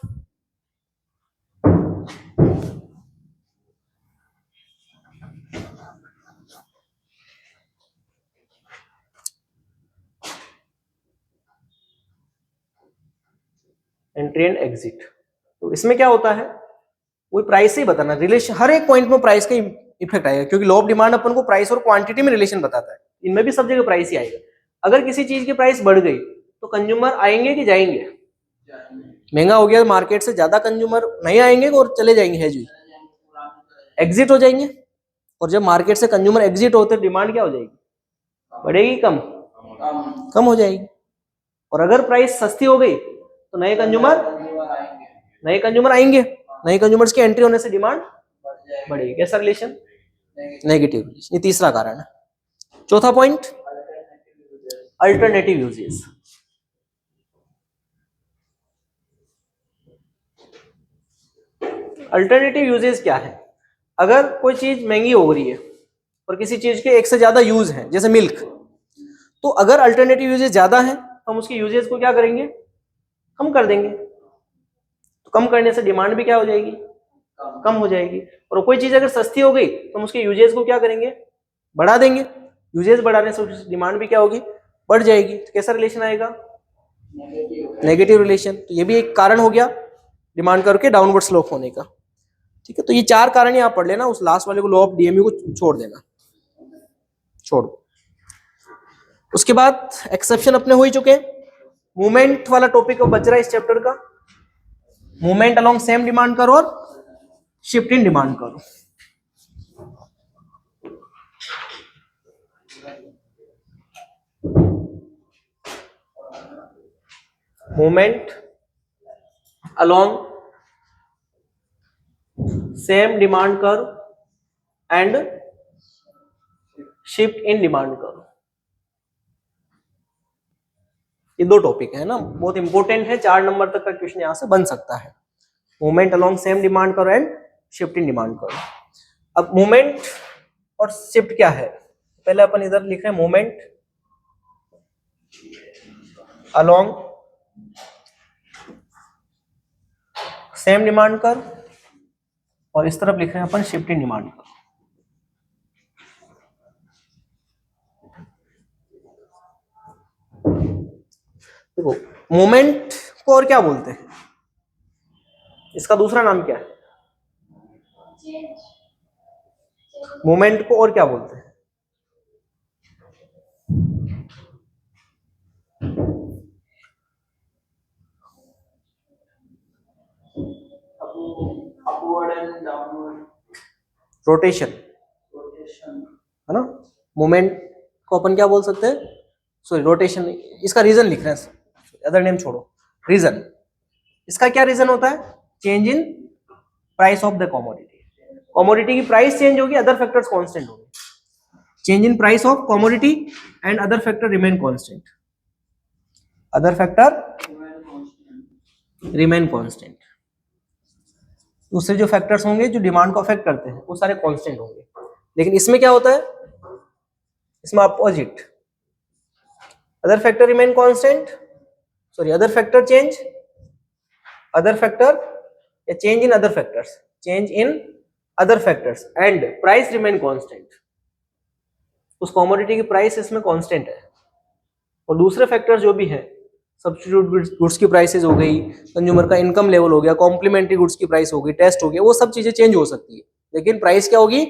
Entry and exit, तो इसमें क्या होता है? वो प्राइस ही बताना, रिलेशन, हर एक पॉइंट में प्राइस का इफेक्ट आएगा, क्योंकि लॉ ऑफ डिमांड अपन को प्राइस और क्वांटिटी में रिलेशन बताता है। इनमें भी सब जगह प्राइस ही आएगा। अगर किसी चीज की प्राइस बढ़ गई तो कंज्यूमर आएंगे कि जाएंगे? महंगा हो गया मार्केट से, ज्यादा कंज्यूमर नहीं आएंगे और चले जाएंगे, है जी, एग्जिट हो जाएंगे। और जब मार्केट से कंज्यूमर एग्जिट होते डिमांड क्या हो जाएगी? बढ़ेगी कम? कम हो जाएगी। और अगर प्राइस सस्ती हो गई तो नए कंज्यूमर आएंगे, नए कंज्यूमर्स की एंट्री होने से डिमांड बढ़ेगी। कैसा रिलेशन? Negative relation. ये तीसरा कारण है। चौथा point, alternative uses. Alternative uses क्या है? अगर कोई चीज महंगी हो रही है और किसी चीज के एक से ज्यादा यूज है, जैसे मिल्क, तो अगर अल्टरनेटिव यूजेस ज्यादा है तो हम उसके यूजेस को क्या करेंगे? कम कर देंगे। तो कम करने से डिमांड भी क्या हो जाएगी? कम हो जाएगी। और कोई चीज अगर सस्ती हो गई तो हम उसके यूजेस को क्या करेंगे? बढ़ा देंगे। यूजेज बढ़ाने से डिमांड भी क्या होगी, बढ़ जाएगी। तो कैसा रिलेशन आएगा, नेगेटिव रिलेशन। तो ये भी एक कारण हो गया डिमांड करके डाउनवर्ड स्लोप होने का। ठीक है, तो ये 4 कारण यहाँ पढ़ लेना, उस लास्ट वाले को लॉ ऑफ डीएमयू को छोड़ देना, छोड़ दो। उसके बाद एक्सेप्शन अपने हो ही चुके। मूवमेंट वाला टॉपिक बच रहा है इस चैप्टर का, movement along same demand curve और shift in demand curve. Movement along same demand curve and shift in demand curve, ये 2 टॉपिक है ना, बहुत इंपॉर्टेंट है। 4 नंबर तक का क्वेश्चन यहां से बन सकता है। Movement along same demand curve and shift in demand curve. अब मूवमेंट और शिफ्ट क्या है, पहले अपन इधर लिख रहे हैं movement along same demand curve, और इस तरफ लिख रहे हैं अपन शिफ्ट इन डिमांड कर्व। देखो मूवमेंट को और क्या बोलते हैं, इसका दूसरा नाम क्या है, मूवमेंट को और क्या बोलते हैं, रोटेशन, है ना। मूवमेंट को अपन क्या बोल सकते हैं, सॉरी रोटेशन, इसका रीजन लिख रहे हैं, अदर नेम छोड़ो, रीजन। इसका क्या रीजन होता है, change in price of the commodity. Commodity की प्राइस चेंज होगी, अदर फैक्टर्स कांस्टेंट होंगे। Change in price of commodity and other factor remain constant, other factor remain constant. दूसरे जो फैक्टर्स होंगे जो डिमांड को अफेक्ट करते हैं वो सारे कांस्टेंट होंगे। लेकिन इसमें क्या होता है, इसमें opposite, other factor remain constant, sorry other factor change, other factor या change in other factors, change in other factors and price remain constant. उस कमोडिटी की प्राइस इसमें कांस्टेंट है, और दूसरे फैक्टर्स जो भी है, सब्स्टिट्यूट गुड्स की प्राइसेस हो गई, कंज्यूमर का इनकम लेवल हो गया, कॉम्प्लीमेंट्री गुड्स की प्राइस हो गई, टेस्ट हो गया, वो सब चीजें चेंज हो सकती है, लेकिन प्राइस क्या होगी,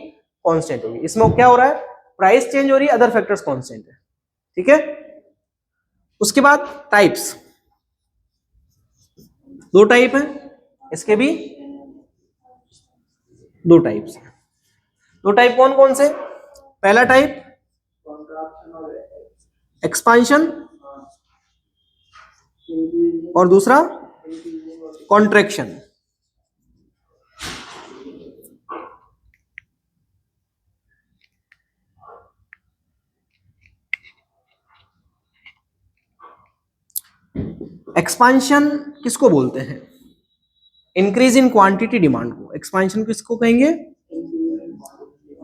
कांस्टेंट होगी। इसमें क्या हो रहा है, प्राइस चेंज हो रही है, अदर फैक्टर्स कांस्टेंट है। ठीक है, उसके बाद टाइप्स, 2 टाइप है, इसके भी 2 टाइप्स हैं। 2 टाइप कौन कौन से, पहला टाइप एक्सपांशन और दूसरा कॉन्ट्रैक्शन। एक्सपांशन किसको बोलते हैं, इंक्रीज इन क्वांटिटी डिमांड को एक्सपांशन किसको कहेंगे,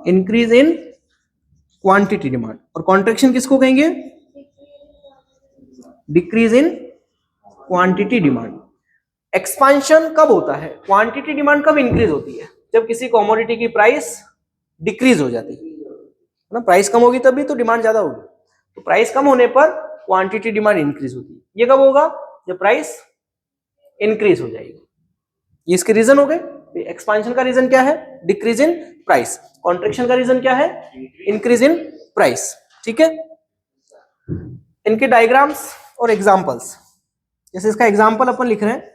इंक्रीज इन क्वांटिटी डिमांड। और कॉन्ट्रैक्शन किसको कहेंगे, decrease in quantity demand. Expansion कब होता है, क्वांटिटी डिमांड कब इंक्रीज होती है, जब किसी कमोडिटी की प्राइस डिक्रीज हो जाती है ना, प्राइस कम होगी तभी तो डिमांड ज्यादा होगी। तो प्राइस कम होने पर क्वांटिटी डिमांड इंक्रीज होती है। ये कब होगा, जब प्राइस इंक्रीज हो जाएगी। ये इसके रीजन हो गए। एक्सपांशन का रीजन क्या है, डिक्रीज इन प्राइस। कॉन्ट्रैक्शन का रीजन क्या है, इंक्रीज इन प्राइस। ठीक है, इनके डायग्राम्स और एग्जांपल्स, जैसे इसका एग्जांपल अपन लिख रहे हैं,